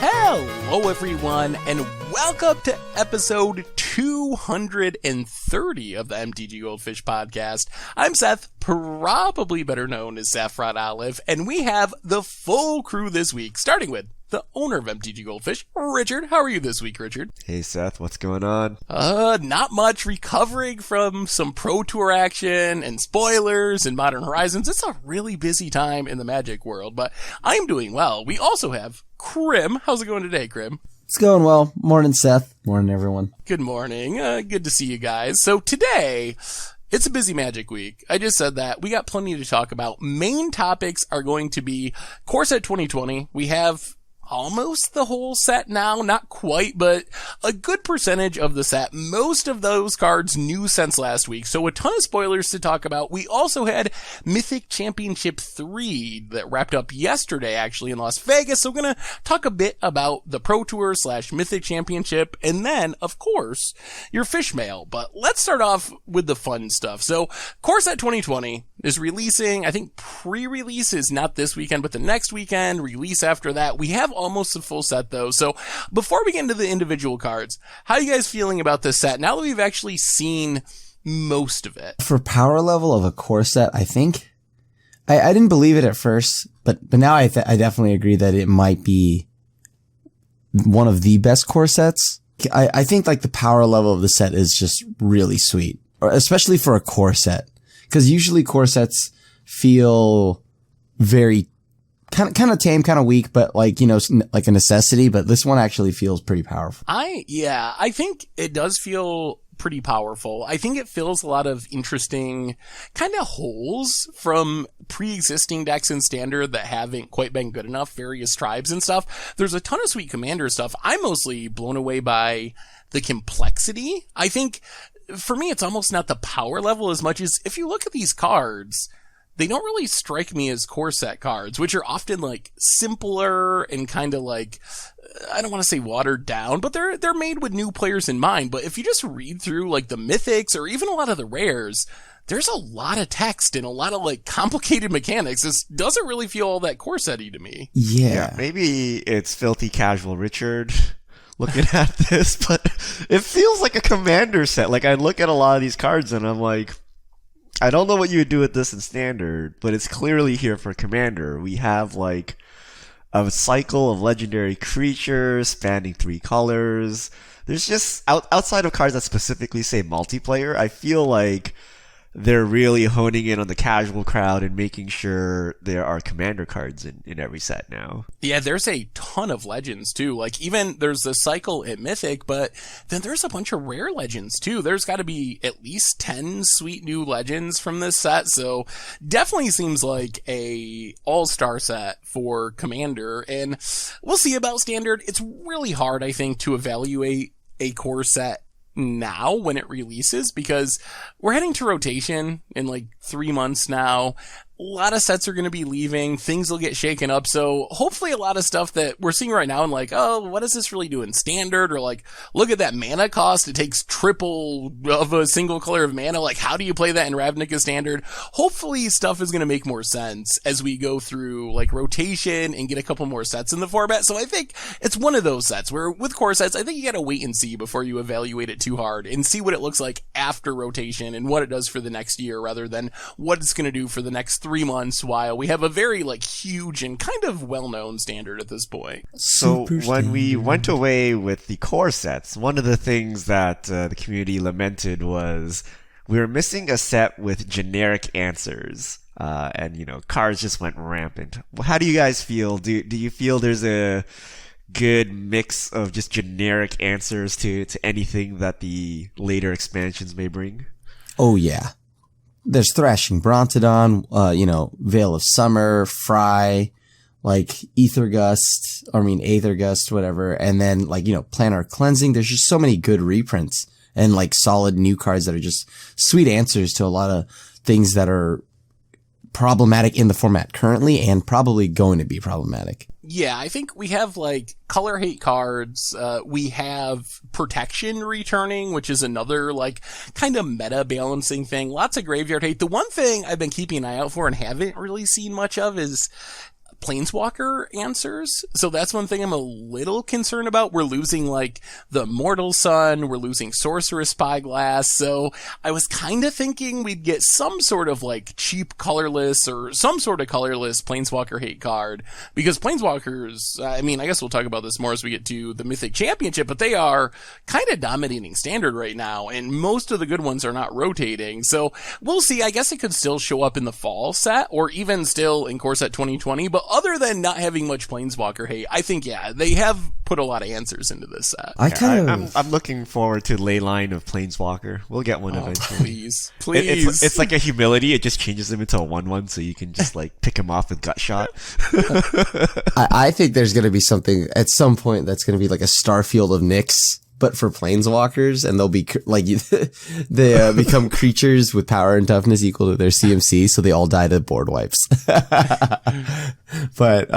Hello, everyone, and welcome to episode 230 of the MTG Goldfish podcast. I'm Seth, probably better known as Saffron Olive, and we have the full crew this week, starting with the owner of MTG Goldfish, Richard. How are you this week, Richard? Hey, Seth. What's going on? Not much. Recovering from some Pro Tour action and spoilers and Modern Horizons. It's a really busy time in the Magic world, but I'm doing well. We also have Krim. How's it going today, Krim? It's going well. Morning, Seth. Morning, everyone. Good morning. Good to see you guys. So today, it's a busy Magic week. I just said that. We got plenty to talk about. Main topics are going to be Core Set 2020. We have almost the whole set now, not quite, but a good percentage of the set. Most of those cards new since last week, so a ton of spoilers to talk about. We also had Mythic Championship III that wrapped up yesterday, actually, in Las Vegas, so we're gonna talk a bit about the Pro Tour / Mythic Championship, and then, of course, your fish mail. But let's start off with the fun stuff. So, Core Set 2020 is releasing. I think pre-release is not this weekend, but the next weekend, release after that. We have almost a full set though. So before we get into the individual cards, how are you guys feeling about this set now that we've actually seen most of it? For power level of a core set, I think I didn't believe it at first, but now I definitely agree that it might be one of the best core sets. I think like the power level of the set is just really sweet, or especially for a core set, because usually core sets feel very kind of tame, kind of weak, but like, you know, like a necessity. But this one actually feels pretty powerful. I think it does feel pretty powerful. I think it fills a lot of interesting kind of holes from pre-existing decks in Standard that haven't quite been good enough, various tribes and stuff. There's a ton of sweet commander stuff. I'm mostly blown away by the complexity. I think for me, it's almost not the power level as much as if you look at these cards, they don't really strike me as core set cards, which are often like simpler and kind of like, I don't want to say watered down, but they're made with new players in mind. But if you just read through like the mythics or even a lot of the rares, there's a lot of text and a lot of like complicated mechanics. This doesn't really feel all that core set-y to me. Yeah. Maybe it's filthy casual Richard looking at this, but it feels like a commander set. Like I look at a lot of these cards and I'm like, I don't know what you would do with this in Standard, but it's clearly here for Commander. We have like a cycle of legendary creatures spanning 3 colors. There's just outside of cards that specifically say multiplayer, I feel like they're really honing in on the casual crowd and making sure there are commander cards in every set now. Yeah, there's a ton of legends too. Like even there's the cycle at Mythic, but then there's a bunch of rare legends too. There's got to be at least 10 sweet new legends from this set. So definitely seems like a all-star set for Commander. And we'll see about Standard. It's really hard, I think, to evaluate a core set now when it releases, because we're heading to rotation in like 3 months now. A lot of sets are going to be leaving. Things will get shaken up. So hopefully a lot of stuff that we're seeing right now and like, oh, what does this really do in Standard? Or like, look at that mana cost. It takes triple of a single color of mana. Like, how do you play that in Ravnica Standard? Hopefully stuff is going to make more sense as we go through like rotation and get a couple more sets in the format. So I think it's one of those sets where with core sets, I think you got to wait and see before you evaluate it too hard and see what it looks like after rotation and what it does for the next year rather than what it's going to do for the next 3 months while we have a very like huge and kind of well-known Standard at this point. So when we went away with the core sets, one of the things that the community lamented was we were missing a set with generic answers. And you know, cards just went rampant. How do you guys feel? Do you feel there's a good mix of just generic answers to anything that the later expansions may bring? Oh yeah. There's Thrashing Brontodon, Veil of Summer, Fry, like Aether Gust, whatever. And then Planar Cleansing. There's just so many good reprints and like solid new cards that are just sweet answers to a lot of things that are problematic in the format currently and probably going to be problematic. Yeah, I think we have like color hate cards. We have protection returning, which is another like kind of meta balancing thing. Lots of graveyard hate. The one thing I've been keeping an eye out for and haven't really seen much of is Planeswalker answers. So that's one thing I'm a little concerned about. We're losing like the Mortal Sun. We're losing Sorcerous Spyglass. So I was kind of thinking we'd get some sort of like cheap colorless or some sort of colorless Planeswalker hate card, because Planeswalkers, I mean, I guess we'll talk about this more as we get to the Mythic Championship, but they are kind of dominating Standard right now, and most of the good ones are not rotating. So we'll see. I guess it could still show up in the fall set or even still in core set 2020, but other than not having much Planeswalker hate, I think, yeah, they have put a lot of answers into this set. I'm looking forward to Leyline of Planeswalker. We'll get one eventually. Please. It's like a humility. It just changes them into a 1/1, so you can just like pick him off with Gut Shot. I think there's going to be something at some point that's going to be like a Starfield of Nyx, but for Planeswalkers, and they'll be like they become creatures with power and toughness equal to their CMC, so they all die to board wipes. But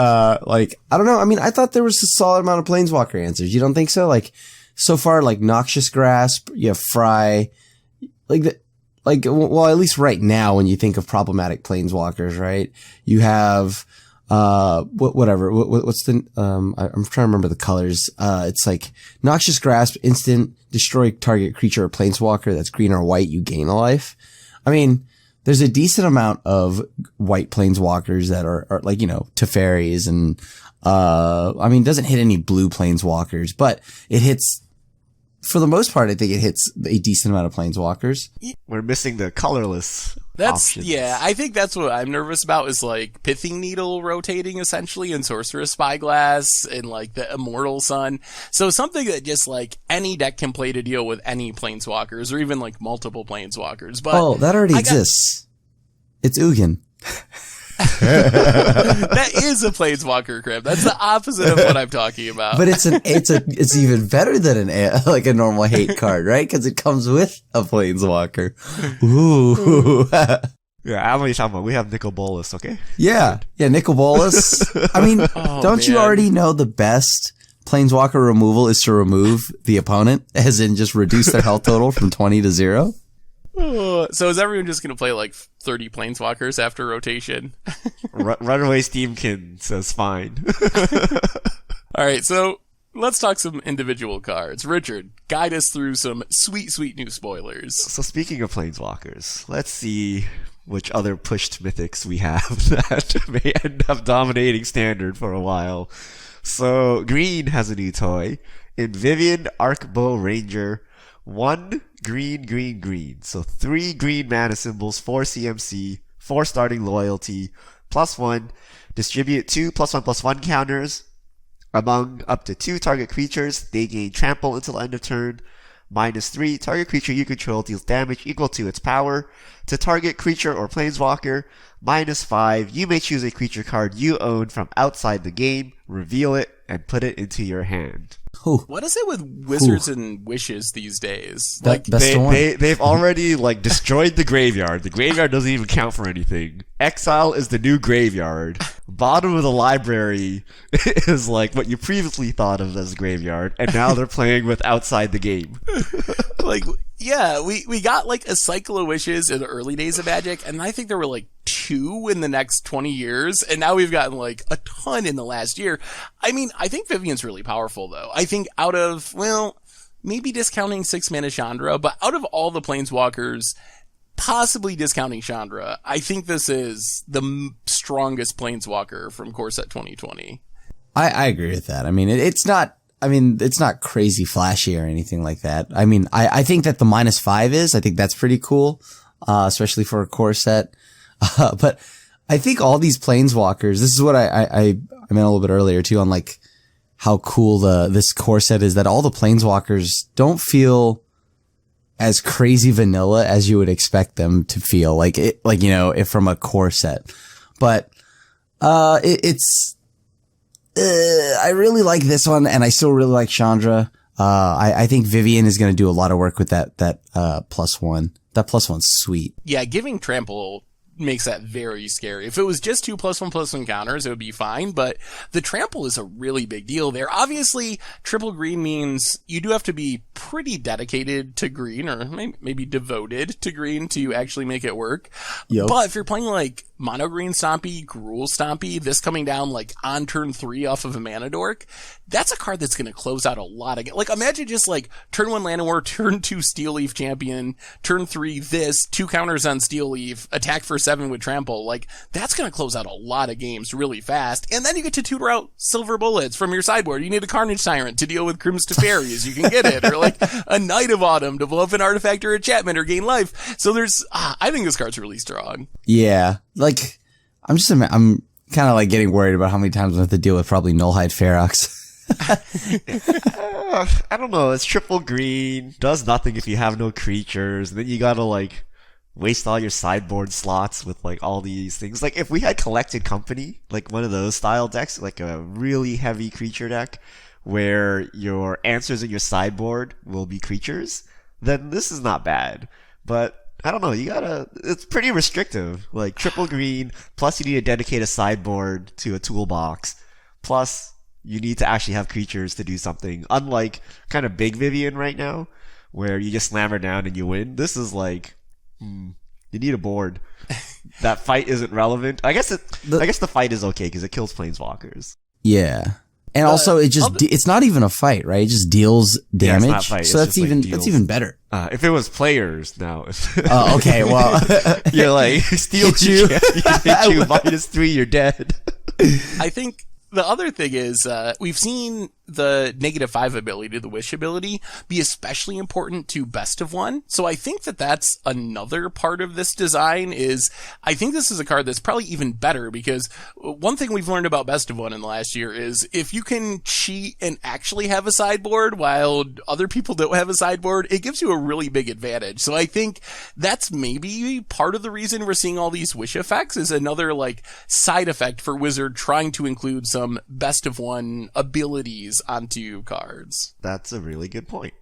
like, I don't know. I mean, I thought there was a solid amount of Planeswalker answers. You don't think so? Like, so far, like Noxious Grasp, you have Fry, well, at least right now, when you think of problematic Planeswalkers, right? You have what's the I'm trying to remember the colors. It's like Noxious Grasp, instant, destroy target creature or Planeswalker that's green or white, you gain a life. I mean, there's a decent amount of white Planeswalkers that are like, you know, Teferis and, I mean, it doesn't hit any blue Planeswalkers, but it hits, for the most part, I think it hits a decent amount of Planeswalkers. We're missing the colorless options. Yeah, I think that's what I'm nervous about, is like Pithing Needle rotating essentially, and Sorcerous Spyglass, and like the Immortal Sun. So something that just like any deck can play to deal with any Planeswalkers, or even like multiple Planeswalkers. But that already exists. It's Ugin. That is a Planeswalker, Crib. That's the opposite of what I'm talking about. But it's even better than a normal hate card, right? Because it comes with a Planeswalker. Ooh. Yeah, I'm only talking about, we have Nicol Bolas, okay? Yeah, Nicol Bolas. I mean, don't you already know the best Planeswalker removal is to remove the opponent, as in just reduce their health total from 20 to 0? So is everyone just going to play like 30 Planeswalkers after rotation? Runaway Steamkin says fine. All right, so let's talk some individual cards. Richard, guide us through some sweet, sweet new spoilers. So speaking of Planeswalkers, let's see which other pushed mythics we have that may end up dominating Standard for a while. So green has a new toy in Vivian Arcbow Ranger. 1 green. So 3 green mana symbols, 4 CMC, 4 starting loyalty, +1. Distribute 2 +1/+1 counters among up to 2 target creatures. They gain trample until end of turn. -3. Target creature you control deals damage equal to its power to target creature or Planeswalker. -5. You may choose a creature card you own from outside the game, reveal it, and put it into your hand. Ooh. What is it with wizards and wishes these days? They've already like destroyed the graveyard. The graveyard doesn't even count for anything. Exile is the new graveyard. Bottom of the library is like what you previously thought of as graveyard, and now they're playing with outside the game. Like, yeah, we got like a cycle of wishes in the early days of Magic, and I think there were like 2 in the next 20 years, and now we've gotten like a ton in the last year. I mean, I think Vivian's really powerful though. I think out of, well, maybe discounting 6-mana Chandra, but out of all the Planeswalkers, possibly discounting Chandra, I think this is the strongest Planeswalker from core set 2020. I agree with that. I mean, it's not crazy flashy or anything like that. I mean, I think that the -5 is, I think that's pretty cool, especially for a core set. But I think all these Planeswalkers, this is what I meant a little bit earlier too, on like how cool this core set is, that all the Planeswalkers don't feel as crazy vanilla as you would expect them to feel, like it, like, you know, if from a core set. But I really like this one, and I still really like Chandra. I think Vivian is going to do a lot of work with that +1. That +1's sweet. Yeah, giving trample makes that very scary. If it was just 2 +1/+1 counters, it would be fine, but the trample is a really big deal there. Obviously, triple green means you do have to be pretty dedicated to green, or maybe devoted to green to actually make it work. Yep. But if you're playing like Mono Green Stompy, Gruul Stompy, this coming down like on turn 3 off of a Mana Dork, that's a card that's going to close out a lot of, like, imagine just like turn 1 Llanowar, turn 2 Steel Leaf Champion, turn 3 this, 2 counters on Steel Leaf, attack for 7 with Trample. Like, that's going to close out a lot of games really fast. And then you get to tutor out Silver Bullets from your sideboard. You need a Carnage Tyrant to deal with Crimson Teferis. You can get it. Or like a Knight of Autumn to blow up an artifact or enchantment or gain life. So there's, I think this card's really strong. Yeah. Like, I'm kind of like getting worried about how many times I have to deal with probably Nullhide Ferox. I don't know. It's triple green, does nothing if you have no creatures, and then you gotta like waste all your sideboard slots with like all these things. Like if we had Collected Company, like one of those style decks, like a really heavy creature deck where your answers in your sideboard will be creatures, then this is not bad. But I don't know, it's pretty restrictive. Like triple green, plus you need to dedicate a sideboard to a toolbox, plus you need to actually have creatures to do something. Unlike kind of Big Vivian right now, where you just slam her down and you win. This is like, you need a board. That fight isn't relevant. I guess the fight is okay because it kills planeswalkers. Yeah. And also, it's not even a fight, right? It just deals damage. Yeah, it's not fight. So that's even better. If it was players, now. Oh, okay. Well, you're like, steal you, hit you, -3, you're dead. I think the other thing is, we've seen the -5 ability, the Wish ability, be especially important to Best of One. So I think that's another part of this design is, I think this is a card that's probably even better because one thing we've learned about Best of One in the last year is if you can cheat and actually have a sideboard while other people don't have a sideboard, it gives you a really big advantage. So I think that's maybe part of the reason we're seeing all these Wish effects is another like side effect for Wizard trying to include some Best of One abilities onto cards. That's a really good point.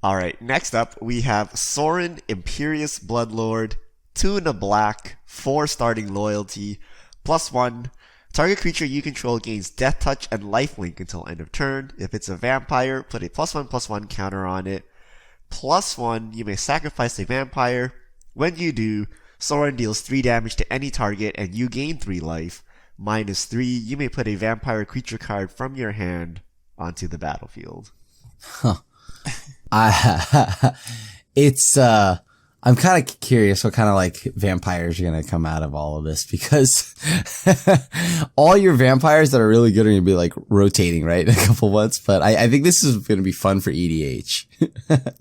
Alright, next up we have Sorin, Imperious Bloodlord, 2 in a black, 4 starting loyalty, +1. Target creature you control gains Death Touch and Lifelink until end of turn. If it's a vampire, put a +1/+1 counter on it. +1, you may sacrifice a vampire. When you do, Sorin deals 3 damage to any target and you gain 3 life. -3, you may put a vampire creature card from your hand onto the battlefield. Huh. I'm kind of curious what kind of like vampires are going to come out of all of this because all your vampires that are really good are going to be like rotating, right? In a couple months. But I think this is going to be fun for EDH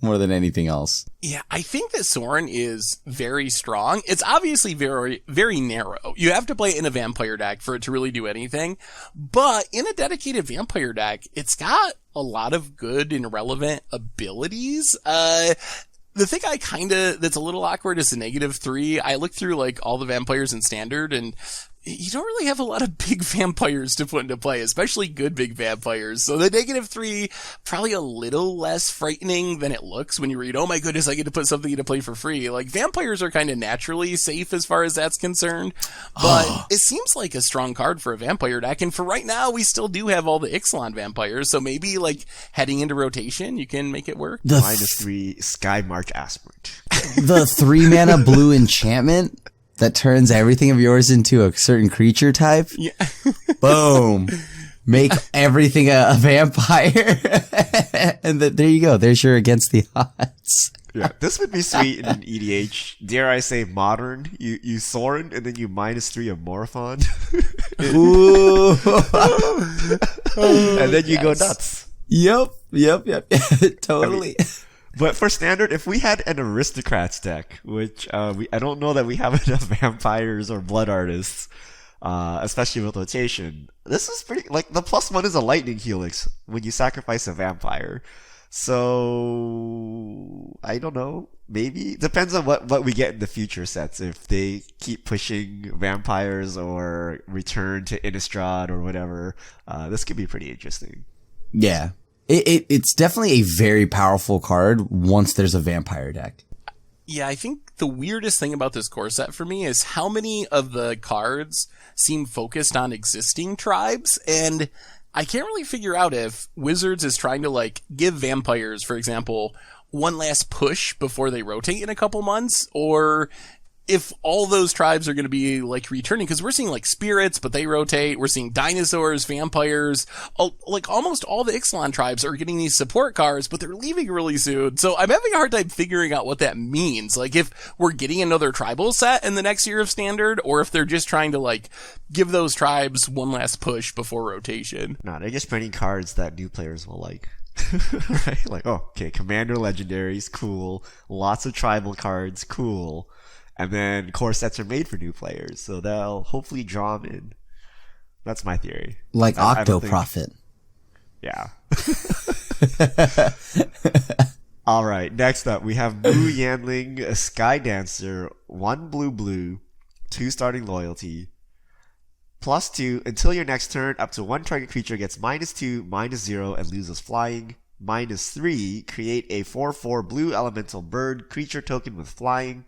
more than anything else. Yeah, I think that Sorin is very strong. It's obviously very, very narrow. You have to play it in a vampire deck for it to really do anything. But in a dedicated vampire deck, it's got a lot of good and relevant abilities. The thing that's a little awkward is the -3. I looked through like all the vampires in standard and you don't really have a lot of big vampires to put into play, especially good big vampires. So the -3, probably a little less frightening than it looks when you read, oh my goodness, I get to put something into play for free. Like vampires are kind of naturally safe as far as that's concerned, but it seems like a strong card for a vampire deck. And for right now, we still do have all the Ixalan vampires. So maybe like heading into rotation, you can make it work. -3 Sky March Aspirant. The 3 mana blue enchantment that turns everything of yours into a certain creature type. Yeah. Boom. Make everything a vampire. And there you go. There's your against the odds. Yeah, this would be sweet in EDH. Dare I say modern? You Sorin and then you -3 of Morophon. Ooh. And then you go nuts. Yep. Totally. I mean, but for standard, if we had an Aristocrats deck, which I don't know that we have enough vampires or blood artists, especially with rotation, this is pretty, like, the +1 is a lightning helix when you sacrifice a vampire. So, I don't know, maybe? Depends on what we get in the future sets. If they keep pushing vampires or return to Innistrad or whatever, this could be pretty interesting. Yeah. It's definitely a very powerful card once there's a vampire deck. Yeah, I think the weirdest thing about this core set for me is how many of the cards seem focused on existing tribes, and I can't really figure out if Wizards is trying to like give vampires, for example, one last push before they rotate in a couple months, or if all those tribes are going to be like returning, because we're seeing like spirits, but they rotate. We're seeing dinosaurs, vampires, like almost all the Ixalan tribes are getting these support cards, but they're leaving really soon. So I'm having a hard time figuring out what that means. Like if we're getting another tribal set in the next year of Standard, or if they're just trying to like give those tribes one last push before rotation. No, they're just printing cards that new players will like. Right? Like, oh, okay, Commander Legendaries, cool. Lots of tribal cards, cool. And then core sets are made for new players, so they'll hopefully draw them in. That's my theory. Like I don't Octoprofit. Yeah. All right, next up, we have Mu Yanling, a Sky Dancer, 1 blue, 2 starting loyalty. +2, until your next turn, up to 1 target creature gets -2, -0, and loses flying. -3, create a 4/4 blue elemental bird creature token with flying.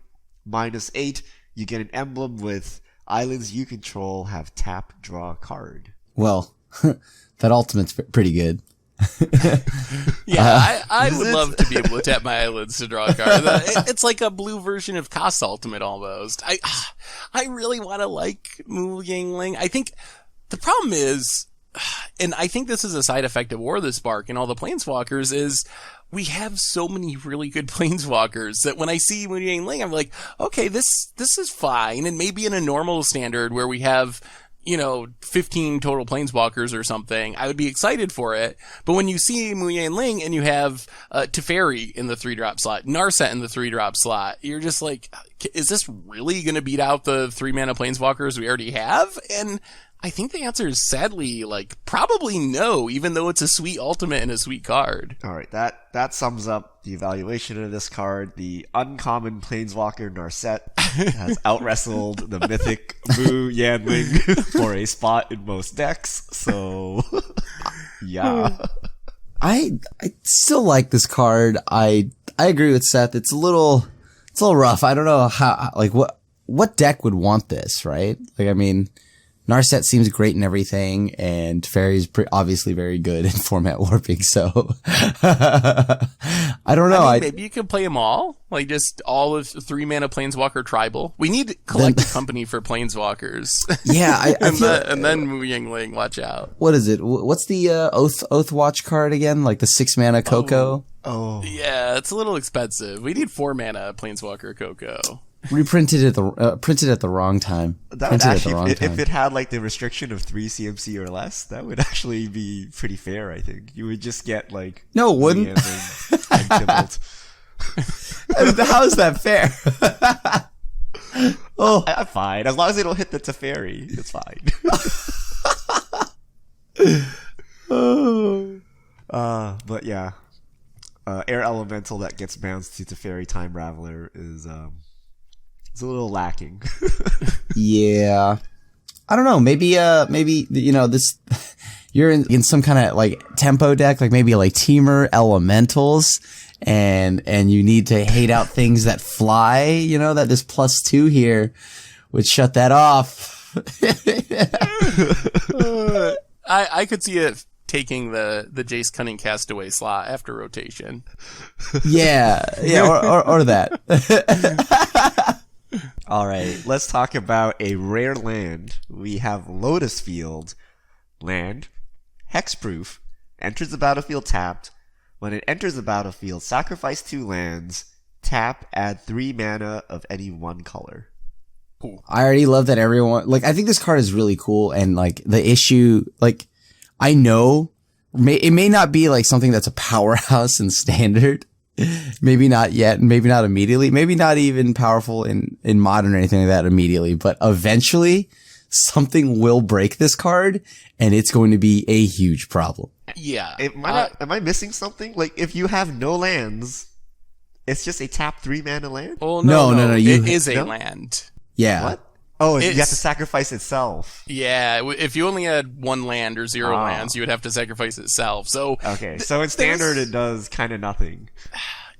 -8, you get an emblem with islands you control have tap, draw a card. Well, that ultimate's pretty good. Yeah, I would love to be able to tap my islands to draw a card. It's like a blue version of Cost Ultimate almost. I really want to like Mu Yangling. I think the problem is, and I think this is a side effect of War of the Spark and all the Planeswalkers, is we have so many really good Planeswalkers that when I see Mu Yangling, I'm like, okay, this is fine. And maybe in a normal Standard where we have, 15 total Planeswalkers or something, I would be excited for it. But when you see Mu Yanling and you have Teferi in the 3-drop slot, Narset in the 3-drop slot, you're just like, is this really going to beat out the 3-mana Planeswalkers we already have? And I think the answer is sadly, probably no, even though it's a sweet ultimate and a sweet card. All right, that sums up the evaluation of this card. The uncommon Planeswalker Narset has out-wrestled the mythic Mu Yanling for a spot in most decks, so yeah. I still like this card. I agree with Seth. It's a little rough. I don't know how, what deck would want this, right? Narset seems great and everything, and Teferi's obviously very good in format warping, so I don't know. Maybe you could play them all, just all of 3-mana Planeswalker tribal. We need collective company for Planeswalkers. Yeah, and then Mu Yangling, watch out. What is it? What's the Oath Watch card again? Like the 6-mana Coco? Oh. Yeah, it's a little expensive. We need 4-mana Planeswalker Coco. Printed at the wrong time. That would actually, if it had the restriction of 3 CMC or less, that would actually be pretty fair. I think you would just get no, it wouldn't. How is that fair? I'm fine as long as they don't hit the Teferi. It's fine. But yeah, Air Elemental that gets bounced to Teferi Time Raveler is it's a little lacking. Yeah. I don't know. Maybe, this, you're in some kind of tempo deck, maybe Teamer Elementals, and you need to hate out things that fly, that this +2 here would shut that off. I could see it taking the Jace Cunning Castaway slot after rotation. Yeah, or that. All right, let's talk about a rare land. We have Lotus Field. Land, hexproof, enters the battlefield tapped. When it enters the battlefield, sacrifice 2 lands, tap, add 3 mana of any one color. Cool. I already love that everyone, I think this card is really cool, and the issue, I know it may not be something that's a powerhouse in Standard. Maybe not yet, maybe not immediately, maybe not even powerful in Modern or anything like that immediately, but eventually something will break this card, and it's going to be a huge problem. Yeah. Am I missing something? If you have no lands, it's just a tap 3-mana land? Oh, no. It is a no? land. Yeah. What? Oh, you have to sacrifice itself. Yeah, if you only had 1 land or 0 lands, you would have to sacrifice itself. So okay, so in Standard it does kind of nothing.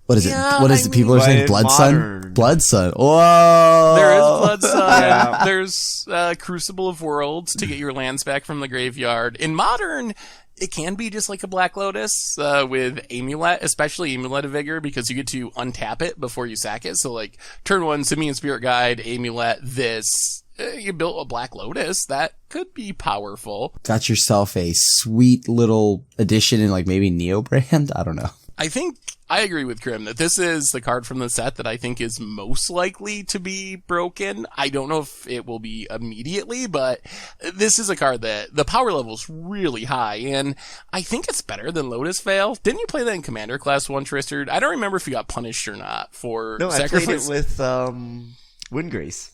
What is it? What is it? People are saying Blood Sun? Blood Sun. Whoa! There is Blood Sun. Yeah. There's Crucible of Worlds to get your lands back from the graveyard. In Modern, it can be just like a Black Lotus with Amulet, especially Amulet of Vigor, because you get to untap it before you sack it. So like turn 1, Simian Spirit Guide, Amulet, this. You built a Black Lotus. That could be powerful. Got yourself a sweet little addition in like maybe Neo brand? I don't know. I think I agree with Krim that this is the card from the set that I think is most likely to be broken. I don't know if it will be immediately, but this is a card that the power level is really high, and I think it's better than Lotus Veil. Didn't you play that in Commander Class 1, Tristard? I don't remember if you got punished or not for sacrifice. I played it with Windgrace.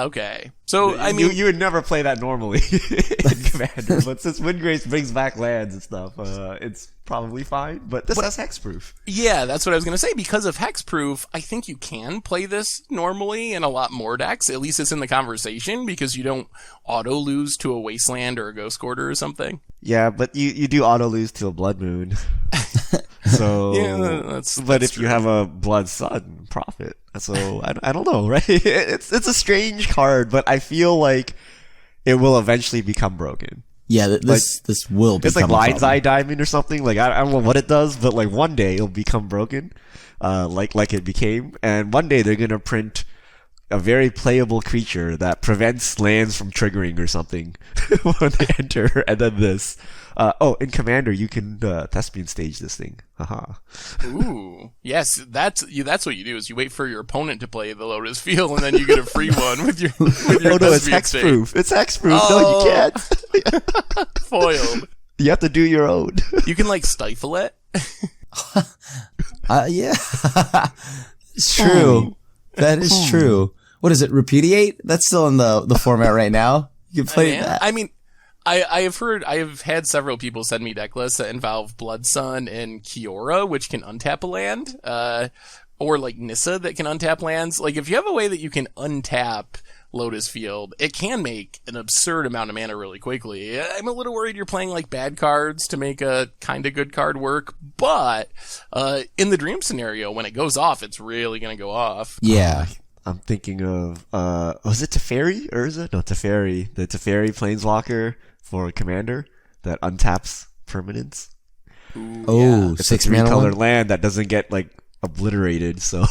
Okay. So, I mean... You would never play that normally in Commander, but since Windgrace brings back lands and stuff, it's probably fine, but this has Hexproof. Yeah, that's what I was going to say. Because of Hexproof, I think you can play this normally in a lot more decks. At least it's in the conversation, because you don't auto-lose to a Wasteland or a Ghost Quarter or something. Yeah, but you do auto-lose to a Blood Moon. So, yeah, but if true. you have a Blood Sun, profit. So I don't know, right? It's a strange card, but I feel like it will eventually become broken. Yeah, this will become it's like Lion's Eye Diamond or something. Like I don't know what it does, but like one day it'll become broken, like it became, and one day they're gonna print a very playable creature that prevents lands from triggering or something when they enter, and then this. In Commander, you can Thespian stage this thing. Haha. Ooh. Yes, that's what you do, is you wait for your opponent to play the Lotus Field, and then you get a free one with your Oh no, it's Hexproof. It's Hexproof. Oh. No, you can't. Foiled. You have to do your own. You can, like, stifle it. Yeah. It's true. That is true. What is it, Repudiate? That's still in the format right now. You can play that. I mean, I have had several people send me deck lists that involve Blood Sun and Kiora, which can untap a land, or like Nissa that can untap lands. Like, if you have a way that you can untap Lotus Field, it can make an absurd amount of mana really quickly. I'm a little worried you're playing like bad cards to make a kind of good card work, but in the dream scenario, when it goes off, it's really going to go off. Yeah. I'm thinking of, was it Teferi? Urza? No, Teferi. The Teferi Planeswalker for Commander that untaps permanents. Ooh, oh, It's 6 a mana 3-color one? land that doesn't get, like, obliterated, so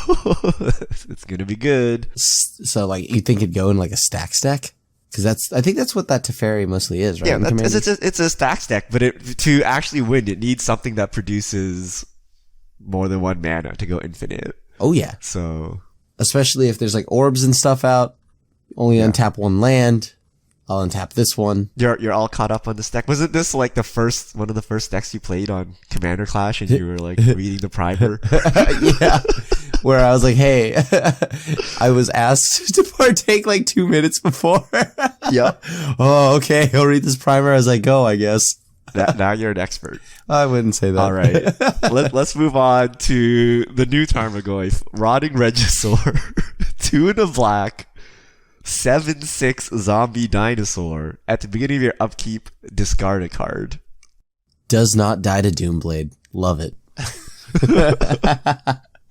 it's gonna be good. So, like, you think it'd go in, like, a stacks deck? Because I think that's what that Teferi mostly is, right? Yeah, it's a stacks deck, but to actually win, it needs something that produces more than 1 mana to go infinite. Oh, yeah. So... Especially if there's, like, orbs and stuff out. Only untap 1 land. I'll untap this one. You're all caught up on this deck. Wasn't this like one of the first decks you played on Commander Clash, and you were like reading the primer? Yeah. Where I was like, hey, I was asked to partake like 2 minutes before. Yeah. Oh, okay. I'll read this primer as I go, I guess. Now you're an expert. I wouldn't say that. All right. Let's move on to the new Tarmogoyf. Rotting Regisaur. 2 in a black. 7/6 zombie dinosaur. At the beginning of your upkeep, discard a card. Does not die to Doomblade. Love it.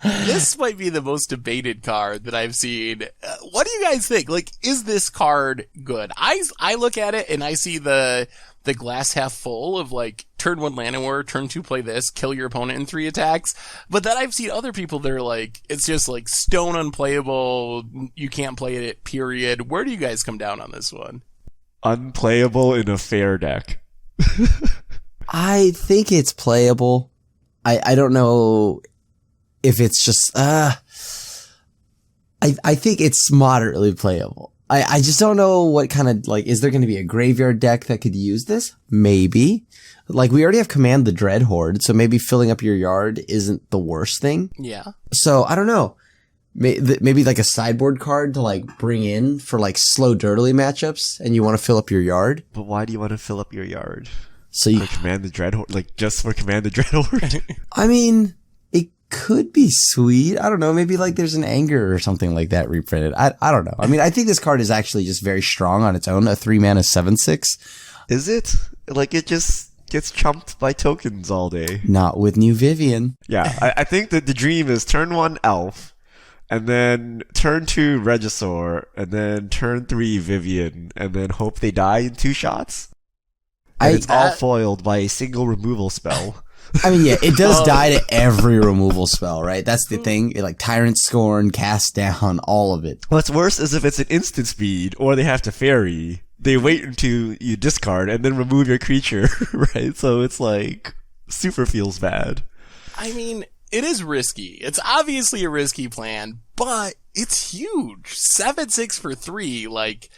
This might be the most debated card that I've seen. What do you guys think? Like, is this card good? I look at it and I see the glass half full of like turn 1 Llanowar, turn 2 play this, kill your opponent in 3 attacks. But then I've seen other people that are like, it's just like stone unplayable. You can't play it, period. Where do you guys come down on this one? Unplayable in a fair deck. I think it's playable. I don't know if it's just, I think it's moderately playable. I just don't know what kind of, like, is there going to be a graveyard deck that could use this? Maybe. Like, we already have Command the Dreadhorde, so maybe filling up your yard isn't the worst thing. Yeah. So, I don't know. Maybe like a sideboard card to, like, bring in for, like, slow dirtily matchups, and you want to fill up your yard. But why do you want to fill up your yard? So you for Command the Dreadhorde? Like, just for Command the Dreadhorde? I mean, it could be sweet. I don't know. Maybe like there's an Anger or something like that reprinted. I don't know. I mean, I think this card is actually just very strong on its own. A 3 mana 7/6. Is it? Like, it just gets chumped by tokens all day. Not with New Vivian. Yeah, I think that the dream is turn 1 Elf, and then turn 2 Regisaur, and then turn 3 Vivian, and then hope they die in 2 shots. And it's all foiled by a single removal spell. I mean, yeah, it does die to every removal spell, right? That's the thing. It, like Tyrant Scorn, Cast Down, all of it. What's worse is if it's an instant speed or they have to fairy. They wait until you discard and then remove your creature, right? So it's like super feels bad. I mean, it is risky. It's obviously a risky plan, but it's huge. 7/6 for 3, like,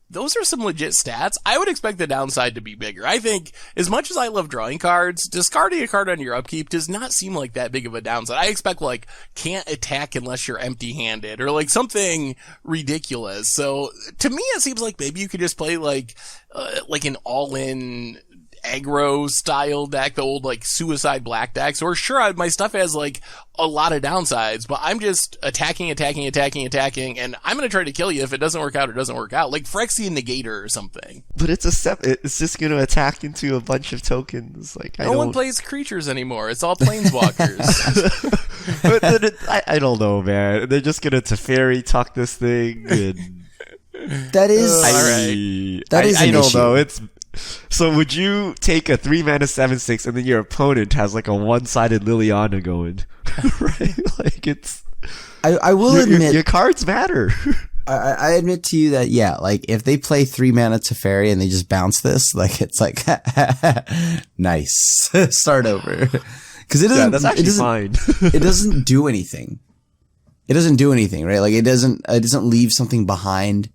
those are some legit stats. I would expect the downside to be bigger. I think, as much as I love drawing cards, discarding a card on your upkeep does not seem like that big of a downside. I expect, like, can't attack unless you're empty-handed, or, like, something ridiculous. So, to me, it seems like maybe you could just play, like an all-in aggro style deck, the old like suicide black decks, or sure, my stuff has like a lot of downsides, but I'm just attacking, and I'm gonna try to kill you. If it doesn't work out, it doesn't work out. Like Phyrexian Negator or something. But it's it's just gonna attack into a bunch of tokens. Like no one plays creatures anymore. It's all planeswalkers. But I don't know, man. They're just gonna Teferi tuck this thing. And that is alright. That is I an don't issue. know. So would you take a 3-mana 7/6 and then your opponent has like a one-sided Liliana going? Right? Like it's... I will admit... Your cards matter. I admit to you that, yeah, like, if they play 3 mana Teferi and they just bounce this, like, it's like, nice. Start over. Because it doesn't... Yeah, that's actually fine. It doesn't do anything. It doesn't do anything, right? Like, it doesn't leave something behind,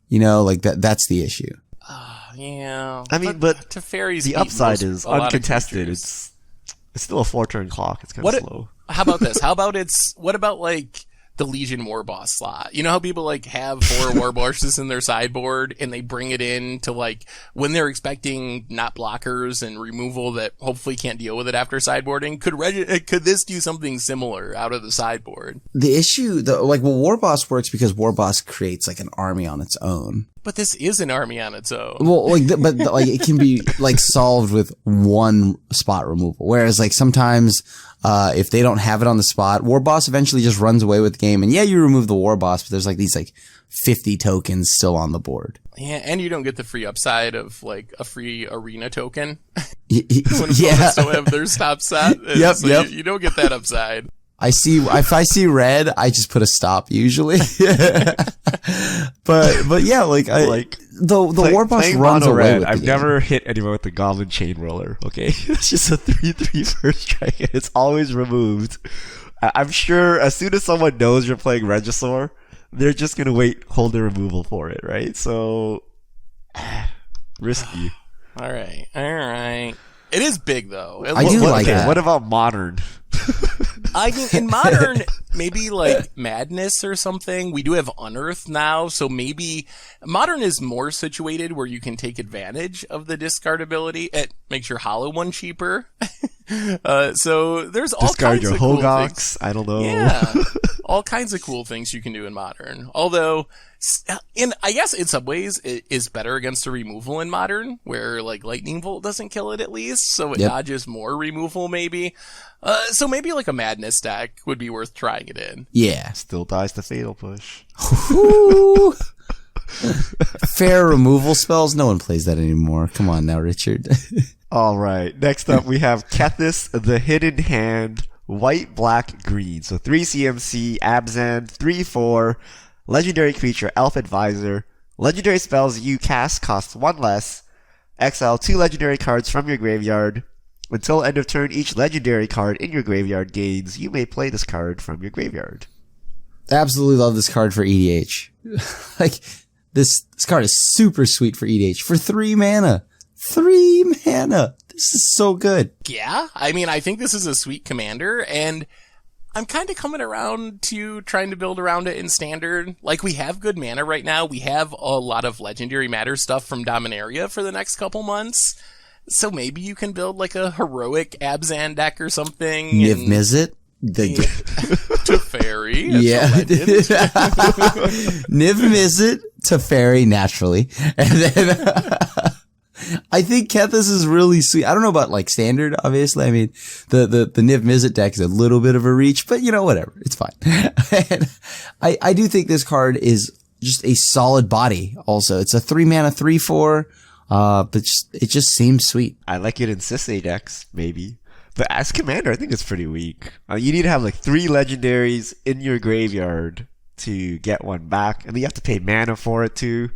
you know, like, that's the issue. Yeah, I mean, but Teferi's the upside is uncontested. It's still a 4-turn clock. It's kind of slow. How about this? What about like the Legion War Boss slot? You know how people like have 4 War Bosses in their sideboard and they bring it in to like when they're expecting not blockers and removal that hopefully can't deal with it after sideboarding? Could this do something similar out of the sideboard? The issue, War Boss works because War Boss creates like an army on its own. But this is an army on its own. Well, but it can be like solved with one spot removal. Whereas like sometimes, if they don't have it on the spot, War Boss eventually just runs away with the game. And yeah, you remove the War Boss, but there's like these like 50 tokens still on the board. Yeah, and you don't get the free upside of like a free arena token. Yeah. Opponents don't have their stop set. Yep. You don't get that upside. If I see red, I just put a stop usually. but yeah, the War Boss runs away red, with the I've game. never hit anyone with the Goblin Chain Roller, okay? It's just a 3/3 first strike and it's always removed. I'm sure as soon as someone knows you're playing Regisaur, they're just gonna hold their removal for it, right? So risky. All right. It is big though. I do like that. What about Modern? I mean, in Modern, maybe like Madness or something. We do have Unearth now, so maybe Modern is more situated where you can take advantage of the discard ability. It makes your Hollow one cheaper. So there's all discard kinds your of cool Hogox. things. I don't know. Yeah, all kinds of cool things you can do in Modern. Although, I guess in some ways it is better against a removal in Modern, where like Lightning Bolt doesn't kill it at least, so it dodges more removal maybe. So maybe like a Madness deck would be worth trying it in. Yeah. Still dies the Fatal Push. Fair removal spells? No one plays that anymore. Come on now, Richard. All right. Next up, we have Kethis, the Hidden Hand, white, black, green. So 3 CMC, Abzan, 3/4, legendary creature, Elf Advisor. Legendary spells you cast cost 1 less. Exile 2 legendary cards from your graveyard. Until end of turn, each legendary card in your graveyard gains. You may play this card from your graveyard. Absolutely love this card for EDH. Like, this card is super sweet for EDH. For 3 mana. 3 mana. This is so good. Yeah, I mean, I think this is a sweet commander, and I'm kind of coming around to trying to build around it in Standard. Like, we have good mana right now. We have a lot of Legendary Matter stuff from Dominaria for the next couple months. So maybe you can build like a heroic Abzan deck or something. Niv Mizzet? Teferi. Yeah. Niv Mizzet, Teferi, naturally. And then I think Kethis is really sweet. I don't know about like Standard, obviously. I mean, the Niv Mizzet deck is a little bit of a reach, but you know, whatever. It's fine. And I do think this card is just a solid body also. It's a 3 mana 3/4. But it just seems sweet. I like it in Sisei decks, maybe. But as commander, I think it's pretty weak. You need to have like 3 legendaries in your graveyard to get one back, and then you have to pay mana for it too.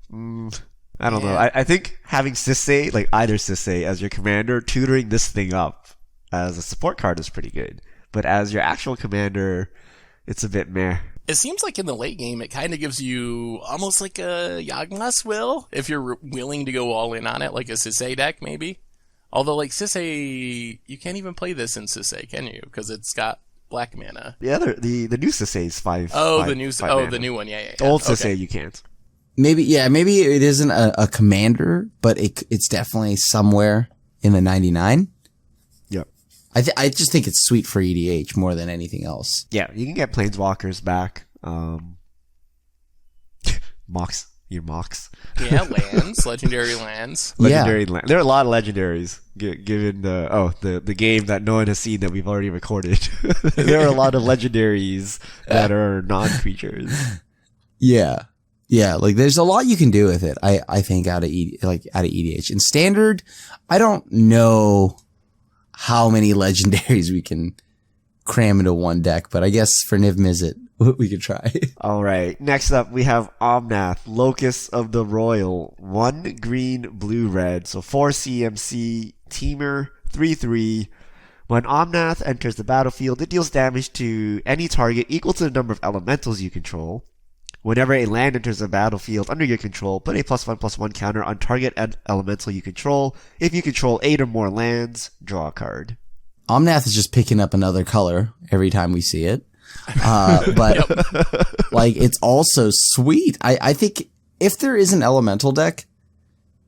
I don't know. I think having Sisei, like either Sisei as your commander, tutoring this thing up as a support card is pretty good. But as your actual commander, it's a bit meh. It seems like in the late game, it kind of gives you almost like a Yawgmoth's Will, if you're willing to go all in on it, like a Sisei deck, maybe. Although, like, Sisei, you can't even play this in Sisei, can you? Because it's got black mana. Yeah, the new Sisei is 5. Oh, five, the new, five oh, mana. the new one, yeah. Old Okay. Sisei, you can't. Maybe it isn't a commander, but it's definitely somewhere in the 99. Yep. I just think it's sweet for EDH more than anything else. Yeah, you can get Planeswalkers back. Mox. Your Mox. Yeah, lands, legendary lands. Legendary land. There are a lot of legendaries, given the game that no one has seen that we've already recorded. There are a lot of legendaries that are non-creatures. Yeah. Yeah, like there's a lot you can do with it. I think out of EDH. In standard, I don't know how many legendaries we can cram into one deck, but I guess for Niv Mizzet, we could try. All right. Next up, we have Omnath, Locus of the Royal. 1 green, blue, red. So 4 CMC, Teamer, 3/3. When Omnath enters the battlefield, it deals damage to any target equal to the number of elementals you control. Whenever a land enters the battlefield under your control, put a +1/+1 counter on target elemental you control. If you control 8 or more lands, draw a card. Omnath is just picking up another color every time we see it. But like it's also sweet. I think if there is an elemental deck,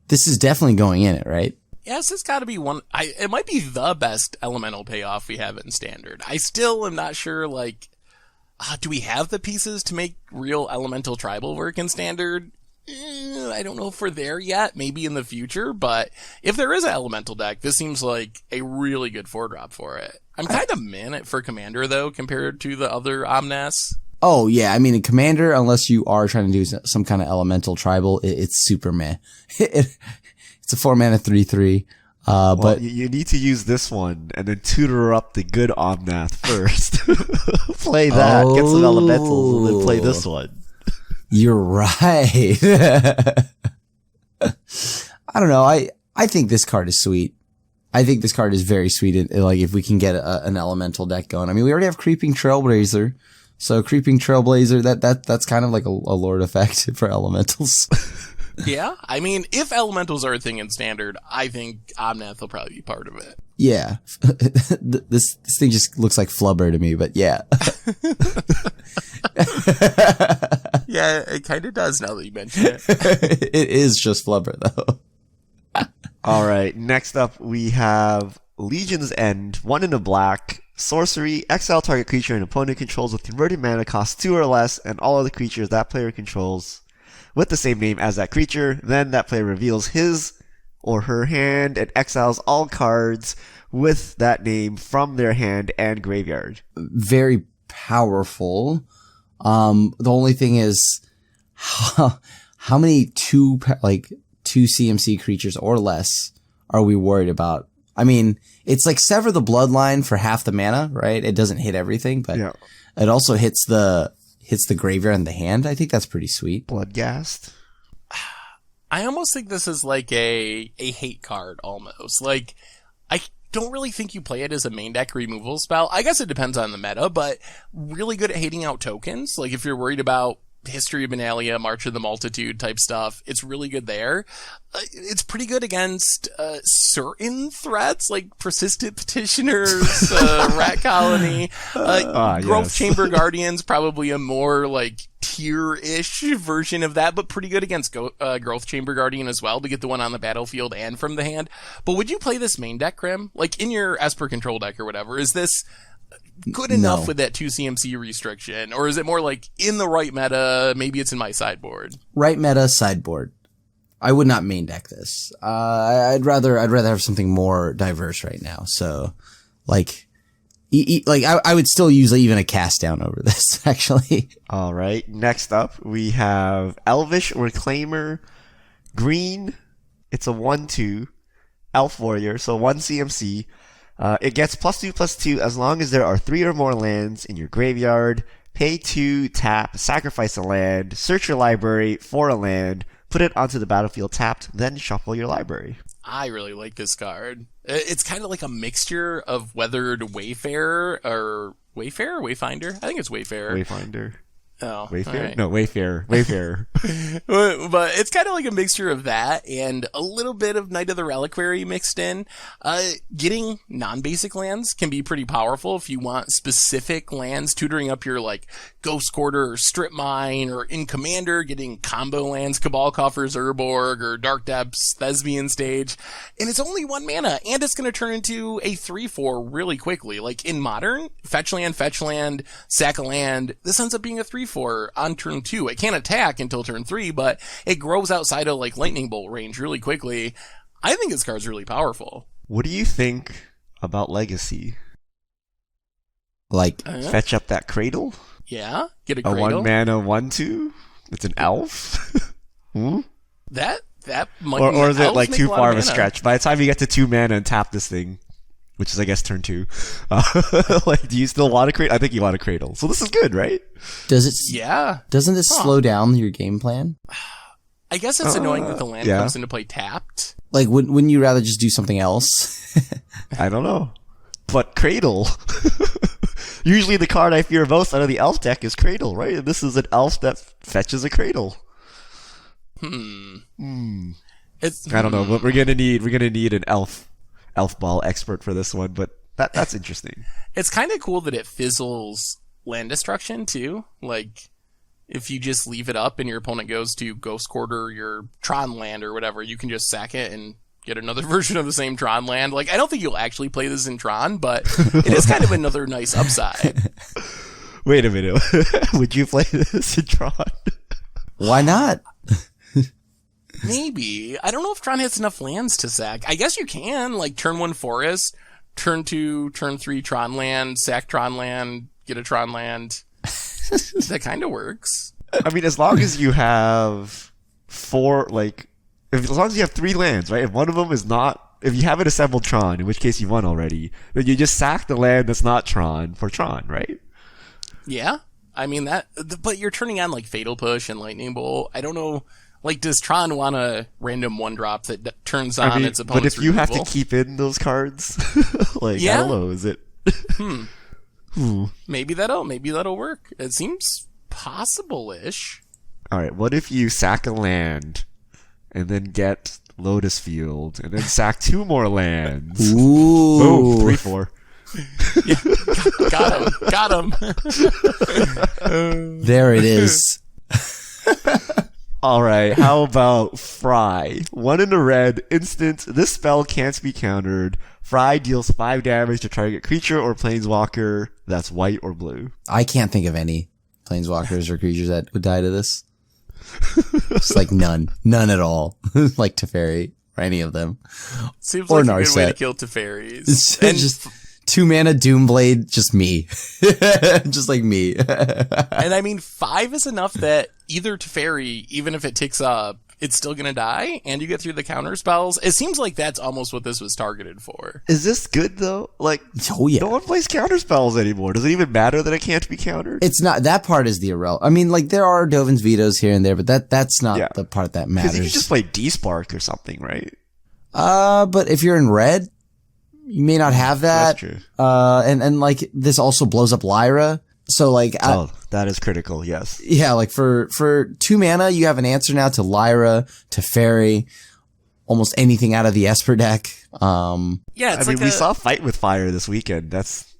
this is definitely going in it, right? Yes, it's got to be one. It might be the best elemental payoff we have in standard. I still am not sure, like, do we have the pieces to make real elemental tribal work in standard? I don't know if we're there yet. Maybe in the future, but if there is an elemental deck, this seems like a really good 4-drop for it. I'm kind of meh for commander though, compared to the other Omnaths. Oh yeah, I mean in commander, unless you are trying to do some kind of elemental tribal, it's super meh. It's a 4-mana 3/3. But you need to use this one and then tutor up the good Omnath first. Play that, get some elementals, and then play this one. You're right. I don't know. I think this card is sweet. I think this card is very sweet. Like if we can get an elemental deck going. I mean, we already have Creeping Trailblazer. So Creeping Trailblazer, that's kind of like a Lord effect for elementals. Yeah, I mean, if elementals are a thing in standard, I think Omnath will probably be part of it. Yeah. This thing just looks like Flubber to me, but yeah. Yeah, it kind of does now that you mention it. It is just Flubber though. All right, next up we have Legion's End, 1 in a black, sorcery, exile target creature an opponent controls with converted mana cost 2 or less, and all other creatures that player controls with the same name as that creature. Then that player reveals his or her hand and exiles all cards with that name from their hand and graveyard. Very powerful. The only thing is how many two CMC creatures or less are we worried about? I mean, it's like Sever the Bloodline for half the mana, right? It doesn't hit everything, but Yeah. it also hits the graveyard and the hand. I think that's pretty sweet. Bloodghast. I almost think this is like a hate card almost. Like, I don't really think you play it as a main deck removal spell. I guess it depends on the meta, but really good at hating out tokens. Like if you're worried about History of Benalia, March of the Multitude type stuff, it's really good there. It's pretty good against certain threats like Persistent Petitioners, Rat Colony, Growth yes. Chamber Guardians, probably a more like tier-ish version of that, but pretty good against Growth Chamber Guardian as well to get the one on the battlefield and from the hand. But would you play this main deck, Krim? Like in your Esper control deck or whatever, is this good enough with that 2 CMC restriction? Or is it more like in the right meta, maybe it's in my sideboard? Right meta sideboard. I would not main deck this. I'd rather have something more diverse right now. So like I would still use even a cast down over this actually. All right, next up we have Elvish Reclaimer, green, It's a 1/2 Elf Warrior, so 1 CMC. It gets +2/+2 as long as there are 3 or more lands in your graveyard. Pay 2, tap, sacrifice a land, search your library for a land, put it onto the battlefield tapped, then shuffle your library. I really like this card. It's kind of like a mixture of Weathered Wayfarer or Wayfinder? I think it's Wayfarer. Wayfinder. Oh, Wayfarer? right. No, Wayfarer. Wayfarer. But it's kind of like a mixture of that and a little bit of Knight of the Reliquary mixed in. Getting non-basic lands can be pretty powerful if you want specific lands, tutoring up your like Ghost Quarter or Strip Mine, or in Commander, getting combo lands, Cabal Coffers, Urborg, or Dark Depths, Thespian Stage. And it's only 1 mana, and it's going to turn into a 3/4 really quickly. Like in Modern, fetch land, sack a land. This ends up being a 3/4 on turn 2. It can't attack until turn 3, but it grows outside of like Lightning Bolt range really quickly. I think this card's really powerful. What do you think about Legacy? Like, Fetch up that Cradle? Yeah, get a A Cradle. 1 mana 1/2? It's an elf? That might Or be is it elves like make too lot far of a mana. stretch? By the time you get to 2 mana and tap this thing, which is I guess turn 2, like, do you still want a Cradle? I think you want a Cradle. So this is good, right? Yeah. doesn't this slow down your game plan? I guess it's annoying that the land yeah. comes into play tapped. Like, wouldn't you rather just do something else? I don't know. But Cradle. Usually the card I fear most out of the elf deck is Cradle, right? And this is an elf that fetches a Cradle. It's I don't know, but we're gonna need an elf ball expert for this one, but that's interesting. It's kind of cool that it fizzles land destruction too. Like, if you just leave it up and your opponent goes to Ghost Quarter your Tron land or whatever, you can just sack it and get another version of the same Tron land. Like, I don't think you'll actually play this in Tron, but it is kind of another nice upside. Wait a minute. Would you play this in Tron? Why not? Maybe. I don't know if Tron has enough lands to sack. I guess you can, like, turn 1 Forest, turn 2, turn 3 Tron land, sack Tron land, get a Tron land. That kind of works. I mean, as long as you have 4, like, as long as you have 3 lands, right? If one of them is not, if you haven't assembled Tron, in which case you won already, then you just sack the land that's not Tron for Tron, right? Yeah. I mean, but you're turning on, like, Fatal Push and Lightning Bolt. I don't know. Like, does Tron want a random 1-drop that turns on its opponent's but if you have to removal? keep in those cards, like, Yeah. I don't know, is it? Maybe that'll work. It seems possible-ish. Alright, what if you sack a land, and then get Lotus Field, and then sack 2 more lands? Ooh. Boom, 3/4. Got him. There it is. Alright, how about Fry? 1 in a red, instant. This spell can't be countered. Fry deals 5 damage to target creature or planeswalker that's white or blue. I can't think of any planeswalkers or creatures that would die to this. It's like none at all. Like Teferi or any of them. Seems Or like a good way to Narset. kill Teferis. It's And just 2 mana Doomblade, just me. Just like me. And I mean, 5 is enough that either Teferi, even if it ticks up, it's still gonna die, and you get through the counter spells. It seems like that's almost what this was targeted for. Is this good though? Like, Oh yeah. no one plays counter spells anymore. Does it even matter that it can't be countered? It's not, that part is the irrelevant. I mean, like, there are Dovin's vetoes here and there, but that's not Yeah. the part that Because you matters. can just play D-Spark or something, right? But if you're in red, you may not have that. That's true. And like, this also blows up Lyra. So like, Oh, that is critical, yes. yeah, like for 2 mana, you have an answer now to Lyra, to Fairy, almost anything out of the Esper deck. Yeah, it's I mean, like we saw Fight with Fire this weekend. That's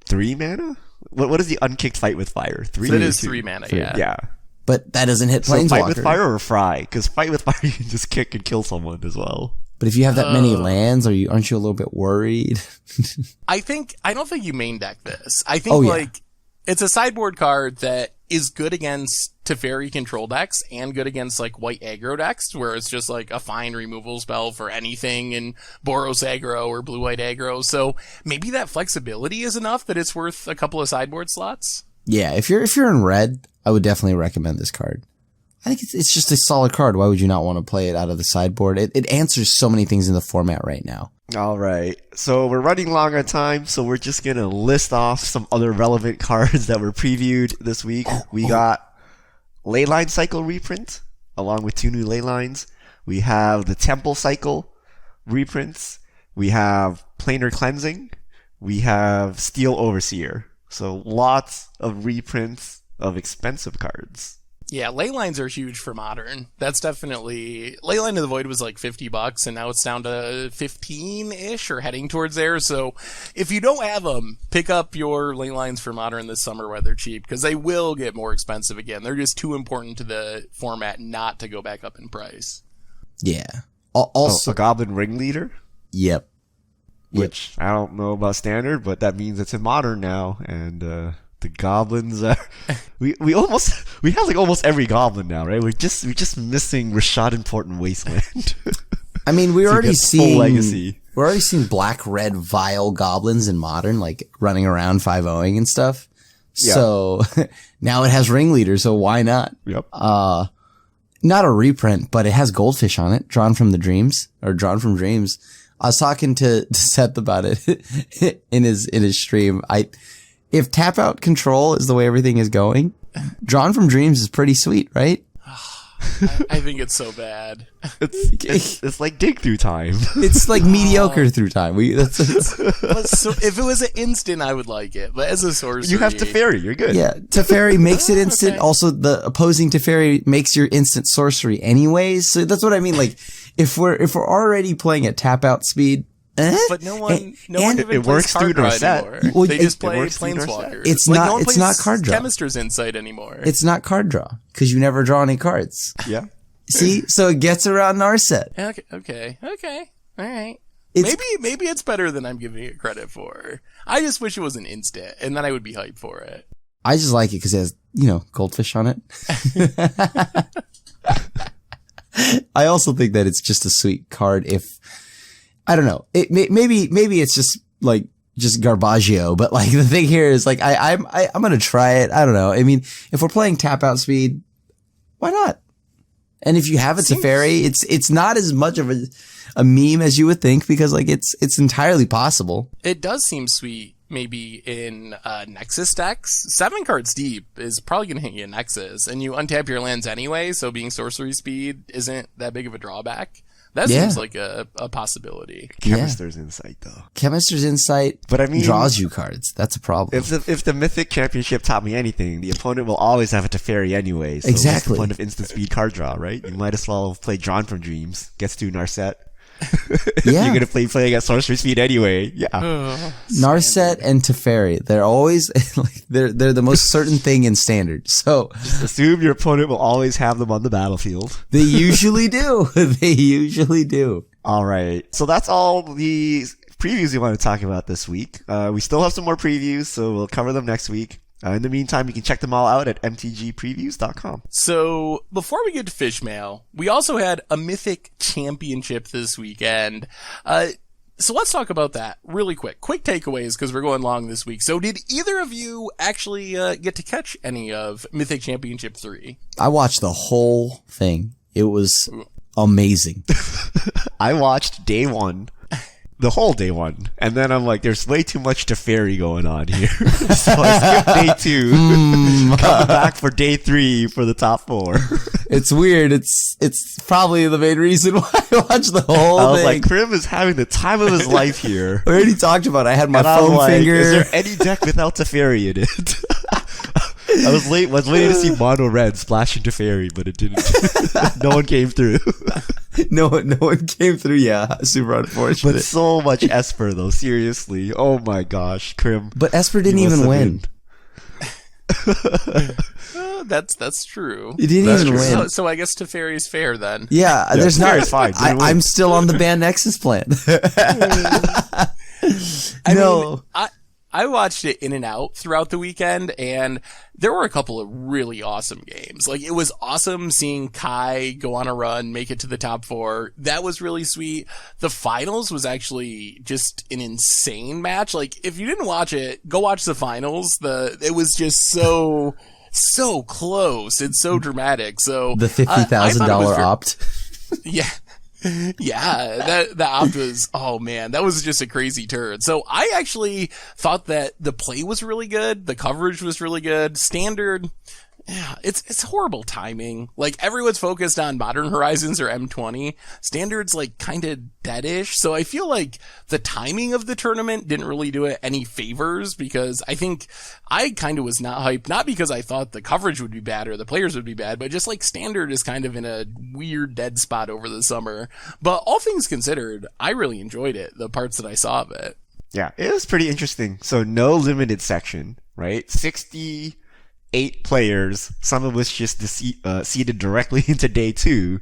3 mana? What is the unkicked Fight with Fire? 3? It or is 2? 3 mana, yeah. Yeah. But that doesn't hit So Planeswalker. Fight with Fire or Fry? Because Fight with Fire, you can just kick and kill someone as well. But if you have that many lands, aren't you a little bit worried? I don't think you main deck this. I think, Oh, yeah. like, it's a sideboard card that is good against Teferi control decks and good against, like, white aggro decks, where it's just, like, a fine removal spell for anything in Boros aggro or blue-white aggro. So maybe that flexibility is enough that it's worth a couple of sideboard slots. Yeah, if you're in red, I would definitely recommend this card. I think it's just a solid card. Why would you not want to play it out of the sideboard? It answers so many things in the format right now. All right. So we're running long on time, so we're just going to list off some other relevant cards that were previewed this week. We got Leyline Cycle reprint, along with 2 new Leylines. We have the Temple Cycle reprints. We have Planar Cleansing. We have Steel Overseer. So lots of reprints of expensive cards. Yeah, Leylines are huge for Modern. That's definitely... Leyline of the Void was like $50, and now it's down to 15-ish, or heading towards there. So if you don't have them, pick up your Leylines for Modern this summer while they're cheap, because they will get more expensive again. They're just too important to the format not to go back up in price. Yeah. Also, a Goblin Ringleader? Yep. Which I don't know about Standard, but that means it's in Modern now, and the goblins are we have like almost every goblin now, right? We're just missing Rashad Important Wasteland. I mean, we're already seeing black red vile goblins in Modern, like running around 5-0ing and stuff. Yeah. So now it has Ringleader, so why not? Yep. Not a reprint, but it has Goldfish on it, drawn from Dreams. I was talking to Seth about it in his stream. If tap out control is the way everything is going, Drawn from Dreams is pretty sweet, right? I think it's so bad. It's like Dig Through Time. It's like mediocre through time. So if it was an instant, I would like it. But as a sorcery, you have Teferi. You're good. Yeah, Teferi makes it instant. Okay. Also, the opposing Teferi makes your instant sorcery anyways. So that's what I mean. Like, if we're already playing at tap out speed. But no one even plays card draw anymore. Well, they just play Planeswalkers. It's like, it's not card draw. Chemist's Insight anymore. It's not card draw because you never draw any cards. Yeah. See, so it gets around Narset. Okay. All right. Maybe it's better than I'm giving it credit for. I just wish it was an instant, and then I would be hyped for it. I just like it because it has, Goldfish on it. I also think that it's just a sweet card. I don't know. Maybe it's just Garbaggio, but like the thing here is like I'm gonna try it. I don't know. I mean, if we're playing tap out speed, why not? And if you have a Teferi, it's not as much of a meme as you would think because like it's entirely possible. It does seem sweet. Maybe in Nexus decks, 7 cards deep is probably going to hit you in Nexus, and you untap your lands anyway, so being sorcery speed isn't that big of a drawback. That seems like a possibility. Chemist's Insight, though. Chemist's Insight, but I mean, draws you cards. That's a problem. If the Mythic Championship taught me anything, the opponent will always have a Teferi anyway. So exactly. What's the point of instant speed card draw, right? You might as well play Drawn from Dreams. Gets to Narset. Yeah. You're gonna play at sorcery speed anyway. Yeah. Narset and Teferi, they're always they're the most certain thing in Standard. So just assume your opponent will always have them on the battlefield. They usually do. They usually do. All right. So that's all the previews we want to talk about this week. We still have some more previews, so we'll cover them next week. In the meantime, you can check them all out at mtgpreviews.com. So, before we get to Fish Mail, we also had a Mythic Championship this weekend. So let's talk about that really quick. Quick takeaways, because we're going long this week. So did either of you actually get to catch any of Mythic Championship 3? I watched the whole thing. It was amazing. I watched day 1. The whole day 1, and then I'm like, there's way too much Teferi going on here. So I skipped day 2, coming back for day 3 for the top 4. It's weird. It's probably the main reason why I watched the whole thing. I was like, Krim is having the time of his life here. We already talked about it. I had my foam finger. Is there any deck without Teferi in it? I was waiting to see Mono Red splash into Teferi, but it didn't. No one came through. No one came through. Yeah, super unfortunate. But so much Esper though. Seriously, oh my gosh, Krim. But Esper didn't even win. That's true. He didn't even win. So I guess Teferi is fair then. Yeah, there's not. It's fine. I'm still on the banned Nexus plan. I mean, I watched it in and out throughout the weekend, and there were a couple of really awesome games. Like, it was awesome seeing Kai go on a run, make it to the top 4. That was really sweet. The finals was actually just an insane match. Like, if you didn't watch it, go watch the finals. It was just so so close. It's so dramatic. So The $50,000 opt. Yeah. Yeah, that opt was, oh man, that was just a crazy turn. So I actually thought that the play was really good. The coverage was really good. Standard, yeah, it's horrible timing. Like everyone's focused on Modern Horizons or M20. Standard's like kind of deadish. So I feel like the timing of the tournament didn't really do it any favors because I think I kind of was not hyped, not because I thought the coverage would be bad or the players would be bad, but just like Standard is kind of in a weird dead spot over the summer. But all things considered, I really enjoyed it, the parts that I saw of it. Yeah, it was pretty interesting. So no limited section, right? 68 players, some of which just seeded directly into day 2.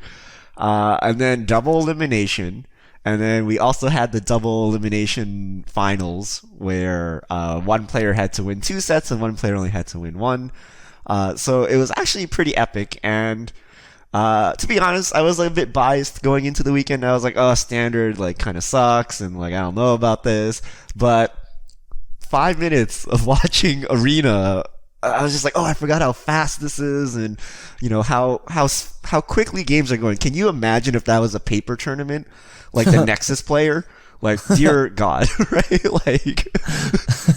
And then double elimination. And then we also had the double elimination finals where one player had to win 2 sets and one player only had to win 1. So it was actually pretty epic. And to be honest, I was like a bit biased going into the weekend. I was like, oh, Standard like kind of sucks and like I don't know about this. But 5 minutes of watching Arena, I was just like, oh, I forgot how fast this is, and you know how quickly games are going. Can you imagine if that was a paper tournament, like the Nexus player? Like, dear God, right? Like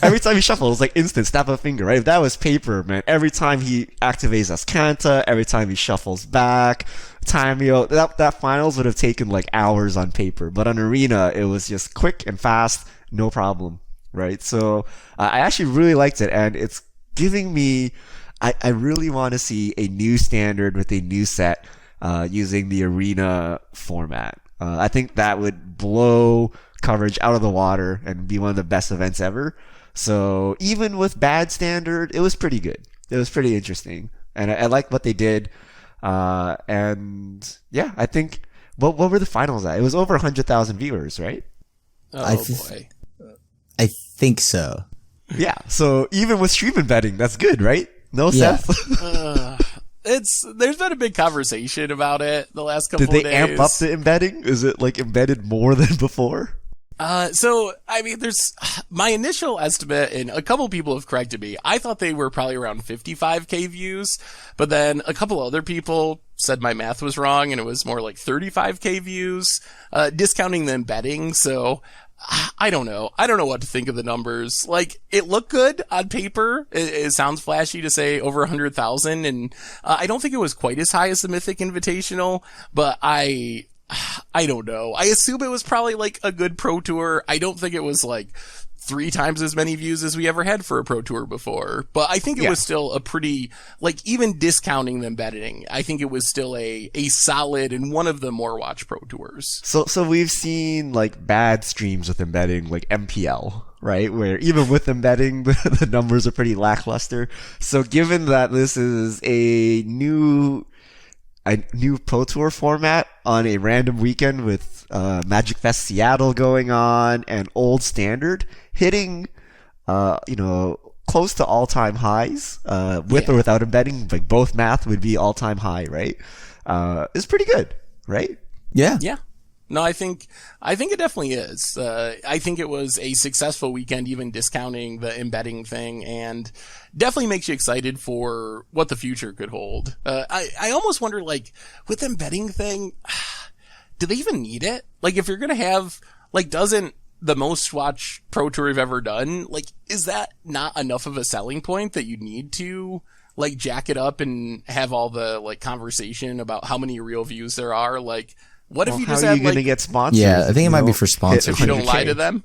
every time he shuffles, it's like instant snap of a finger, right? If that was paper, man, every time he activates Ascanta, every time he shuffles back, Timeo, that finals would have taken like hours on paper, but on Arena, it was just quick and fast, no problem, right? So I actually really liked it, and it's giving me, I really want to see a new Standard with a new set using the Arena format. I think that would blow coverage out of the water and be one of the best events ever. So even with bad Standard, it was pretty good. It was pretty interesting, and I liked what they did. And yeah, I think what were the finals at? It was over 100,000 viewers, right? Oh boy, I think so. Yeah, so even with stream embedding, that's good, right? No, Yeah. Seth? there's been a big conversation about it the last couple Did of they days. amp up the embedding? Is it like embedded more than before? So, I mean, there's my initial estimate, and a couple people have corrected me. I thought they were probably around 55K views, but then a couple other people said my math was wrong and it was more like 35K views, discounting the embedding. So I don't know. I don't know what to think of the numbers. Like, it looked good on paper. It sounds flashy to say over 100,000, and I don't think it was quite as high as the Mythic Invitational, but I don't know. I assume it was probably like a good Pro Tour. I don't think it was like 3 times as many views as we ever had for a Pro Tour before. But I think it was still a pretty, like, even discounting the embedding, I think it was still a solid and one of the more watched Pro Tours. So we've seen like bad streams with embedding, like MPL, right? Where even with embedding, the numbers are pretty lackluster. So given that this is a new Pro Tour format on a random weekend with Magic Fest Seattle going on and old Standard hitting, close to all-time highs, with or without embedding, like both math would be all-time high, right? It's pretty good, right? Yeah. Yeah. No, I think it definitely is. I think it was a successful weekend, even discounting the embedding thing, and definitely makes you excited for what the future could hold. I almost wonder, like, with the embedding thing, do they even need it? Like, if you're gonna have, like, doesn't the most watched Pro Tour you've ever done, like, is that not enough of a selling point that you need to, like, jack it up and have all the, like, conversation about how many real views there are? Like, what if you just how are have, you going to like, get sponsors? Yeah, I think it might be for sponsors. if you don't lie to them?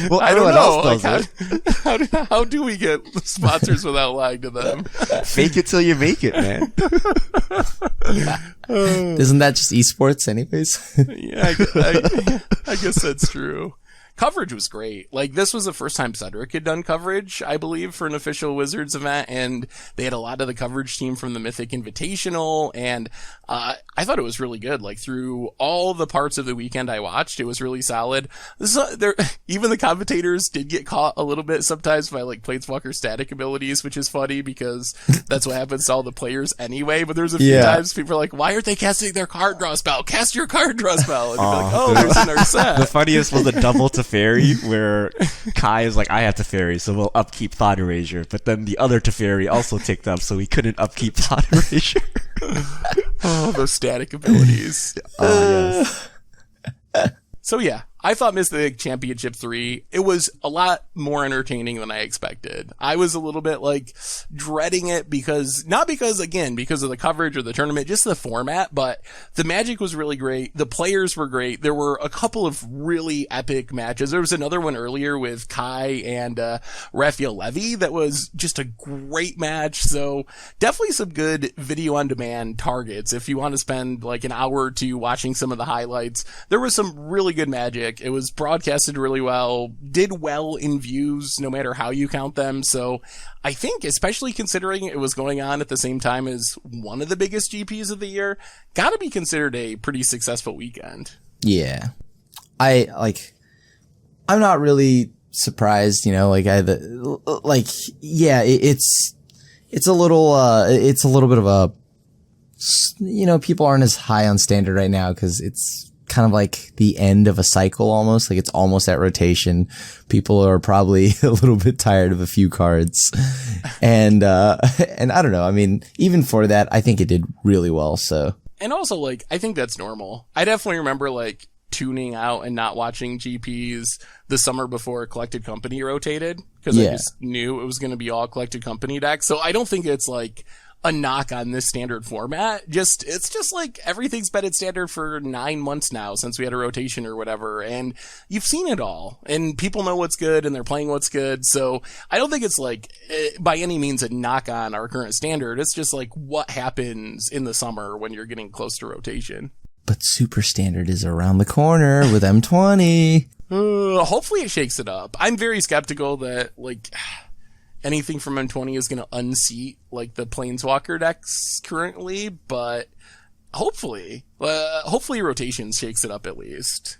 Well, I don't everyone know. else does it. How do we get sponsors without lying to them? Fake it till you make it, man. Isn't that just esports anyways? Yeah, I guess that's true. Coverage was great. Like, this was the first time Cedric had done coverage, I believe, for an official Wizards event, and they had a lot of the coverage team from the Mythic Invitational, and I thought it was really good. Like, through all the parts of the weekend I watched, it was really solid. Even the commentators did get caught a little bit sometimes by, like, Planeswalker static abilities, which is funny because that's what happens to all the players anyway, but there's a few times people are like, why aren't they casting their card draw spell? Cast your card draw spell! And you'd be like, oh, there's in our set. The funniest was the double to Teferi where Kai is like, I have Teferi, so we'll upkeep Thought Erasure. But then the other Teferi also ticked up, so we couldn't upkeep Thought Erasure. Oh, those static abilities. Oh, yes. So yeah, I thought Mythic Championship 3, it was a lot more entertaining than I expected. I was a little bit like dreading it not because of the coverage or the tournament, just the format, but the magic was really great. The players were great. There were a couple of really epic matches. There was another one earlier with Kai and Raphael Levy that was just a great match. So definitely some good video on demand targets if you want to spend like an hour or two watching some of the highlights. There was some really good magic. It was broadcasted really well, did well in views no matter how you count them. So I think, especially considering it was going on at the same time as one of the biggest GPs of the year, gotta be considered a pretty successful weekend. Yeah. I'm not really surprised, it's a little bit of a, people aren't as high on standard right now because it's kind of like the end of a cycle almost, like it's almost at rotation. People are probably a little bit tired of a few cards. And I don't know. I mean, even for that, I think it did really well, so. And also, like, I think that's normal. I definitely remember, like, tuning out and not watching GPs the summer before Collected Company rotated, because I just knew it was going to be all Collected Company decks. So I don't think it's, like, a knock on this standard format. It's just like everything's been at standard for 9 months now since we had a rotation or whatever, and you've seen it all, and people know what's good and they're playing what's good. So I don't think it's like by any means a knock on our current standard. It's just like what happens in the summer when you're getting close to rotation. But super standard is around the corner with M20. Hopefully it shakes it up. I'm very skeptical that like anything from M20 is going to unseat like the Planeswalker decks currently, but hopefully rotation shakes it up at least.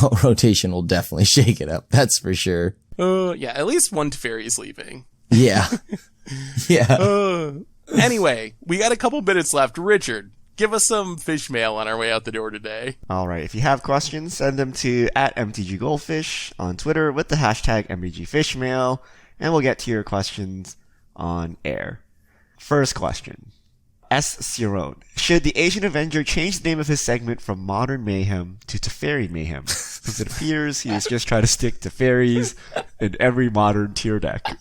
Oh, rotation will definitely shake it up. That's for sure. Yeah, at least one Teferi is leaving. Yeah. Yeah. Anyway, we got a couple minutes left. Richard, give us some fish mail on our way out the door today. All right. If you have questions, send them to @MTGGoldfish on Twitter with the hashtag MTGFishmail. And we'll get to your questions on air. First question. S. Ciron. Should the Asian Avenger change the name of his segment from Modern Mayhem to Teferi Mayhem? Since it appears he is just trying to stick to fairies in every modern tier deck.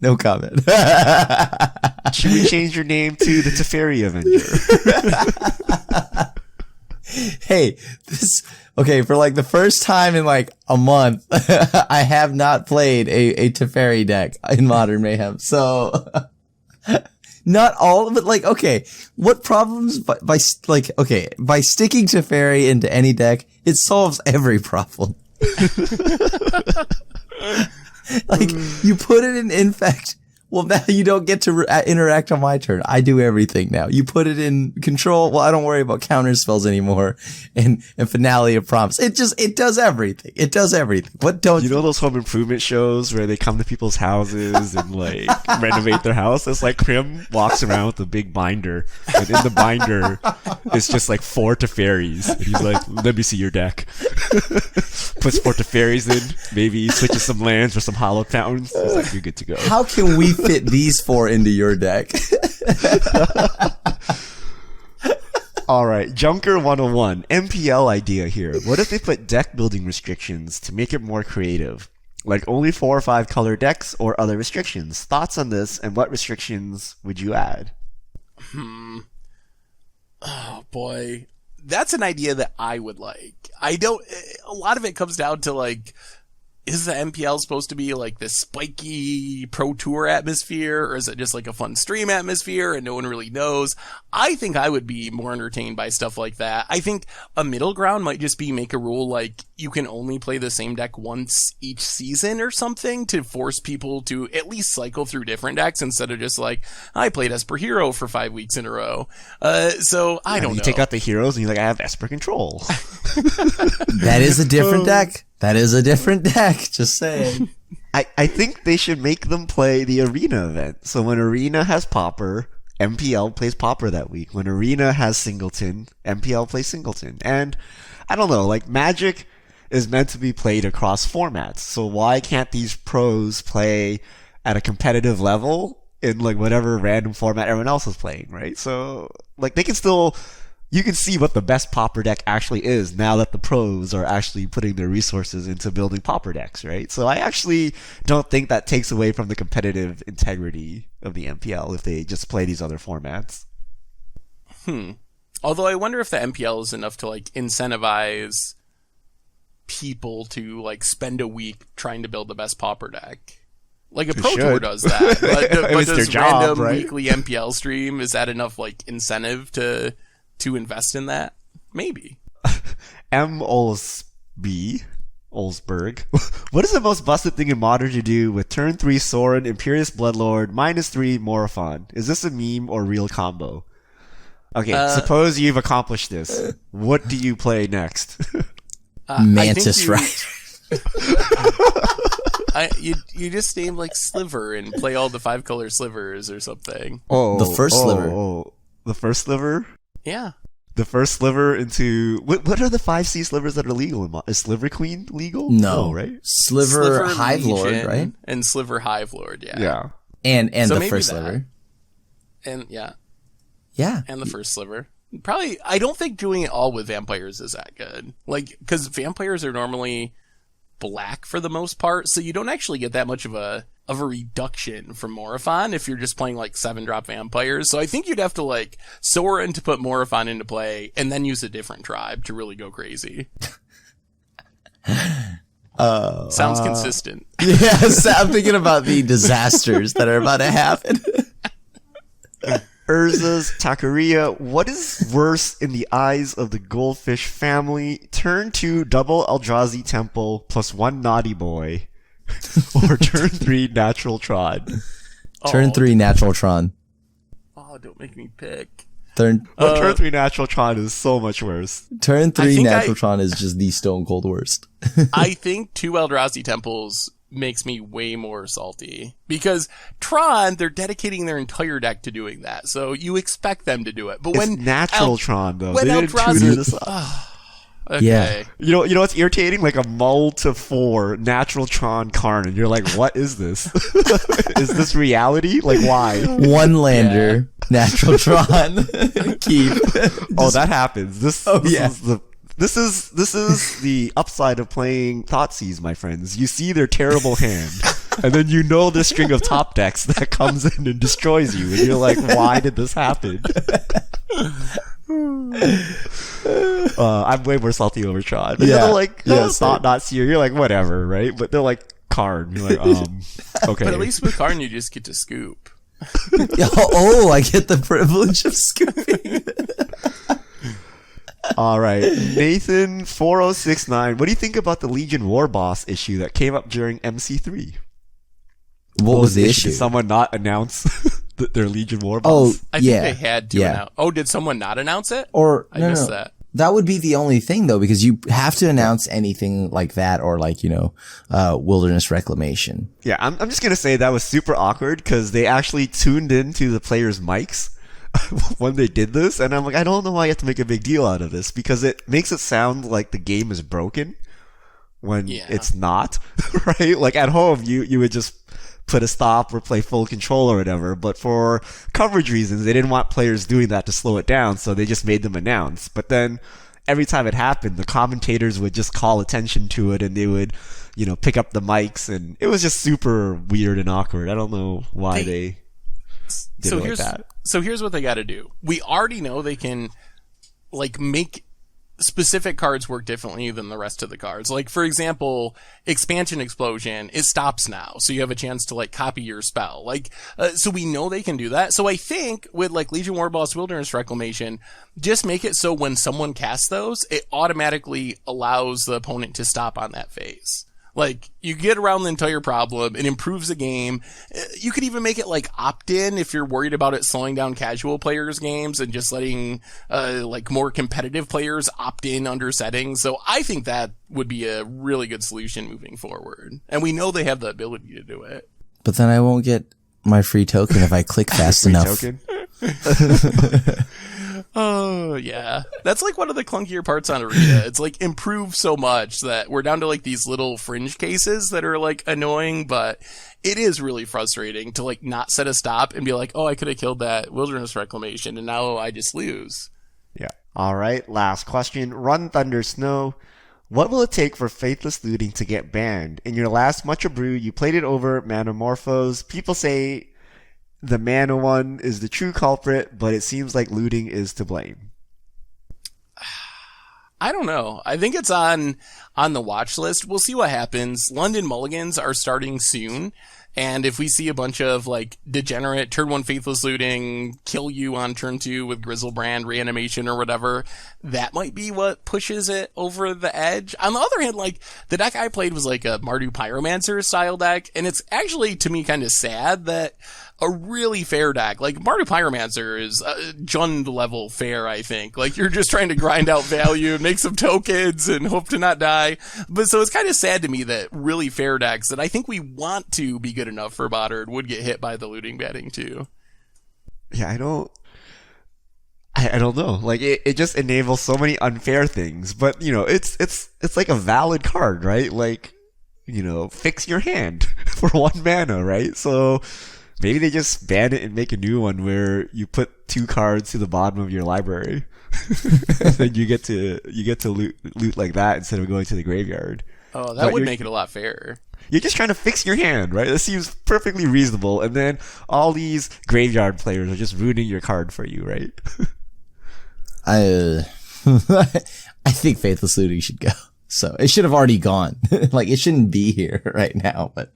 No comment. Should we change your name to the Teferi Avenger? Hey, for like the first time in like a month, I have not played a Teferi deck in Modern Mayhem. So, not all, but like, okay, what problems by sticking Teferi into any deck, it solves every problem. Like, you put it in Infect. Well, now you don't get to interact on my turn. I do everything now. You put it in Control. Well, I don't worry about counter spells anymore. And Finale of Prompts. It does everything. It does everything. What don't you know those home improvement shows where they come to people's houses and like renovate their house? It's like Prim walks around with a big binder, and in the binder it's just like 4 Teferis. And he's like, "Let me see your deck." Puts 4 Teferis in. Maybe he switches some lands for some hollow fountains. He's like, "You're good to go." How can we fit these 4 into your deck? All right, Junker 101, MPL idea here. What if they put deck building restrictions to make it more creative? Like only 4 or 5 color decks or other restrictions? Thoughts on this, and what restrictions would you add? Oh boy. That's an idea that I would like. A lot of it comes down to like, is the MPL supposed to be like this spiky pro tour atmosphere, or is it just like a fun stream atmosphere and no one really knows? I think I would be more entertained by stuff like that. I think a middle ground might just be make a rule like you can only play the same deck once each season or something to force people to at least cycle through different decks instead of just like, I played Esper Hero for 5 weeks in a row. So I don't know. You take out the heroes and you're like, I have Esper Control. That is a different deck. That is a different deck, just saying. I think they should make them play the Arena event. So when Arena has Pauper, MPL plays Pauper that week. When Arena has Singleton, MPL plays Singleton. And I don't know, like Magic is meant to be played across formats. So why can't these pros play at a competitive level in like whatever random format everyone else is playing, right? So like they can still, you can see what the best Pauper deck actually is now that the pros are actually putting their resources into building Pauper decks, right? So I actually don't think that takes away from the competitive integrity of the MPL if they just play these other formats. Although I wonder if the MPL is enough to like incentivize people to like spend a week trying to build the best Pauper deck. Like a Pro Tour does that, but does job, random right? weekly MPL stream, is that enough like incentive to invest in that? Maybe. M. Olsberg. What is the most busted thing in Modern to do with turn 3 Sorin, Imperious Bloodlord, -3 Morophon? Is this a meme or real combo? Okay, suppose you've accomplished this. What do you play next? Mantis Rider. You just name like Sliver and play all the 5-color slivers or something. The first sliver. The first sliver? Yeah. The first sliver into... What are the 5C slivers that are legal? Is Sliver Queen legal? No, right? Sliver Hive Lord, Legion, right? And Sliver Hive Lord, yeah. Yeah. And So the maybe first that. sliver. And yeah, Yeah. and the first sliver. Probably, I don't think doing it all with vampires is that good. Like, because vampires are normally black for the most part, so you don't actually get that much of a reduction from Morophon if you're just playing like 7-drop vampires. So I think you'd have to like Sorin to put Morophon into play and then use a different tribe to really go crazy. Sounds consistent. Yes, I'm thinking about the disasters that are about to happen. Urza's Taqueria. What is worse in the eyes of the Goldfish family? Turn 2 double Eldrazi Temple plus 1 Naughty Boy. Or turn 3 Natural Trod. Turn 3 Natural Tron. Oh, don't make me pick. Turn 3 Natural Trod is so much worse. Turn I 3 think Natural Tron is just the stone cold worst. I think 2 Eldrazi Temples makes me way more salty. Because Tron, they're dedicating their entire deck to doing that. So you expect them to do it. But It's when Natural Tron, though. when They didn't Eldrazi- tutor this up. okay. Yeah. You know what's irritating? Like a mull to 4 Natural Tron Karn, and you're like, what is this? Is this reality? Like, why? One lander, Natural Tron. Keep. Oh, that happens. This is the upside of playing Thoughtseize, my friends. You see their terrible hand, and then you know the string of top decks that comes in and destroys you, and you're like, why did this happen? I'm way more salty over Tron. But they're like, it's not seer. You're like, whatever, right? But they're like, Karn. You're like, okay. But at least with Karn, you just get to scoop. Oh, I get the privilege of scooping. All right, Nathan 4069. What do you think about the Legion War Boss issue that came up during MC3? What was the issue? Did someone not announce their Legion War Boss? Oh, I think they had to announce. Oh, did someone not announce it? Or I missed that. That would be the only thing though, because you have to announce anything like that or like, wilderness reclamation. Yeah, I'm just gonna say that was super awkward because they actually tuned into the players' mics when they did this, and I'm like, I don't know why you have to make a big deal out of this because it makes it sound like the game is broken when it's not, right? Like at home, you would just put a stop or play full control or whatever, but for coverage reasons, they didn't want players doing that to slow it down, so they just made them announce. But then every time it happened, the commentators would just call attention to it and they would, pick up the mics, and it was just super weird and awkward. I don't know why they did it like that. So here's what they got to do. We already know they can make specific cards work differently than the rest of the cards. Like, for example, Expansion Explosion, it stops now, so you have a chance to copy your spell. So we know they can do that. So I think with Legion Warboss Wilderness Reclamation, just make it so when someone casts those, it automatically allows the opponent to stop on that phase. You get around the entire problem. It improves the game. You could even make it opt-in if you're worried about it slowing down casual players' games and just letting, more competitive players opt in under settings. So I think that would be a really good solution moving forward. And we know they have the ability to do it. But then I won't get my free token if I click fast enough. Token? Oh, yeah. That's like one of the clunkier parts on Arena. It's like improved so much that we're down to like these little fringe cases that are like annoying, but it is really frustrating to like not set a stop and be like, oh, I could have killed that wilderness reclamation and now I just lose. Yeah. All right. Last question. Run, Thunder, Snow. What will it take for Faithless Looting to get banned? In your last Mucha Brew, you played it over Manamorphos. People say the mana one is the true culprit, but it seems like looting is to blame. I don't know. I think it's on the watch list. We'll see what happens. London Mulligans are starting soon. And if we see a bunch of like degenerate turn 1 Faithless Looting kill you on turn 2 with Grizzlebrand reanimation or whatever, that might be what pushes it over the edge. On the other hand, like the deck I played was like a Mardu Pyromancer style deck, and it's actually to me kind of sad that a really fair deck like Mardu Pyromancer is Jund level fair, I think. Like you're just trying to grind out value, make some tokens, and hope to not die. But so it's kind of sad to me that really fair decks that I think we want to be good enough for Modern would get hit by the looting banning too. Yeah, I don't know. Like it just enables so many unfair things. But you know, it's like a valid card, right? Like, you know, fix your hand for 1 mana, right? So maybe they just ban it and make a new one where you put 2 cards to the bottom of your library. And then you get to loot like that instead of going to the graveyard. Oh, that would make it a lot fairer. You're just trying to fix your hand, right? This seems perfectly reasonable. And then all these graveyard players are just ruining your card for you, right? I think Faithless Looting should go. So it should have already gone. Like it shouldn't be here right now, but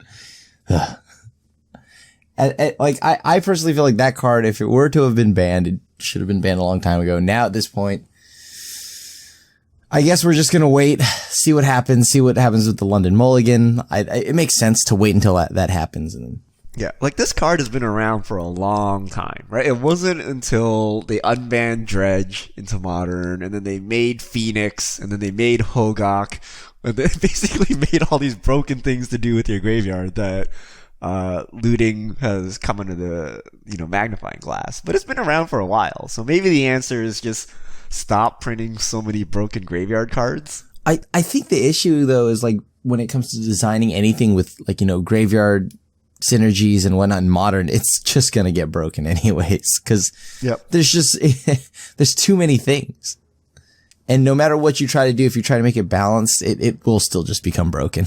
I personally feel like that card, if it were to have been banned, it should have been banned a long time ago. Now at this point, I guess we're just going to wait, see what happens with the London Mulligan. It makes sense to wait until that happens. And yeah, like this card has been around for a long time, right? It wasn't until they unbanned Dredge into Modern, and then they made Phoenix, and then they made Hogak, and they basically made all these broken things to do with your graveyard that looting has come under the, you know, magnifying glass. But it's been around for a while, so maybe the answer is just stop printing so many broken graveyard cards. I think the issue though is like when it comes to designing anything with like, you know, graveyard synergies and whatnot in Modern, it's just gonna get broken anyways, because there's too many things, and no matter what you try to do, if you try to make it balanced, it will still just become broken.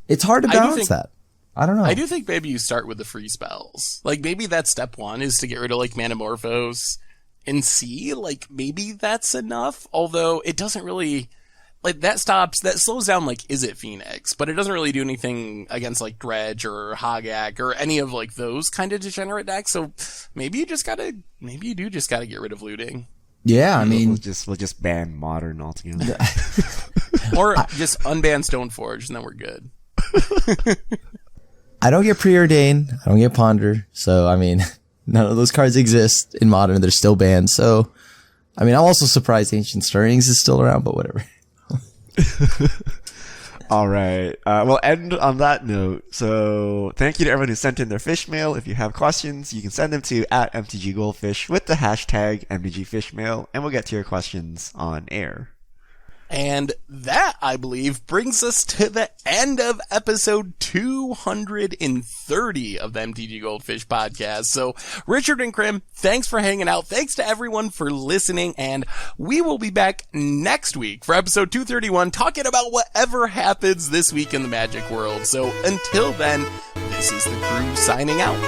It's hard to balance that. I don't know. I do think maybe you start with the free spells. Like maybe that's step 1 is to get rid of like Manamorphos and see, like maybe that's enough. Although it doesn't really, like that slows down like Is It Phoenix, but it doesn't really do anything against like Dredge or Hogak or any of like those kind of degenerate decks. So maybe you do just gotta get rid of looting. Yeah, I mean, we'll just ban Modern altogether. Or just unban Stoneforge and then we're good. I don't get Preordain, I don't get Ponder, so I mean, none of those cards exist in Modern. They're still banned. So, I mean, I'm also surprised Ancient Stirrings is still around, but whatever. All right. We'll end on that note. So thank you to everyone who sent in their fish mail. If you have questions, you can send them to @MTGGoldfish with the hashtag MTGFishmail, and we'll get to your questions on air. And that, I believe, brings us to the end of episode 230 of the MTG Goldfish podcast. So, Richard and Krim, thanks for hanging out. Thanks to everyone for listening. And we will be back next week for episode 231, talking about whatever happens this week in the Magic world. So, until then, this is the crew signing out.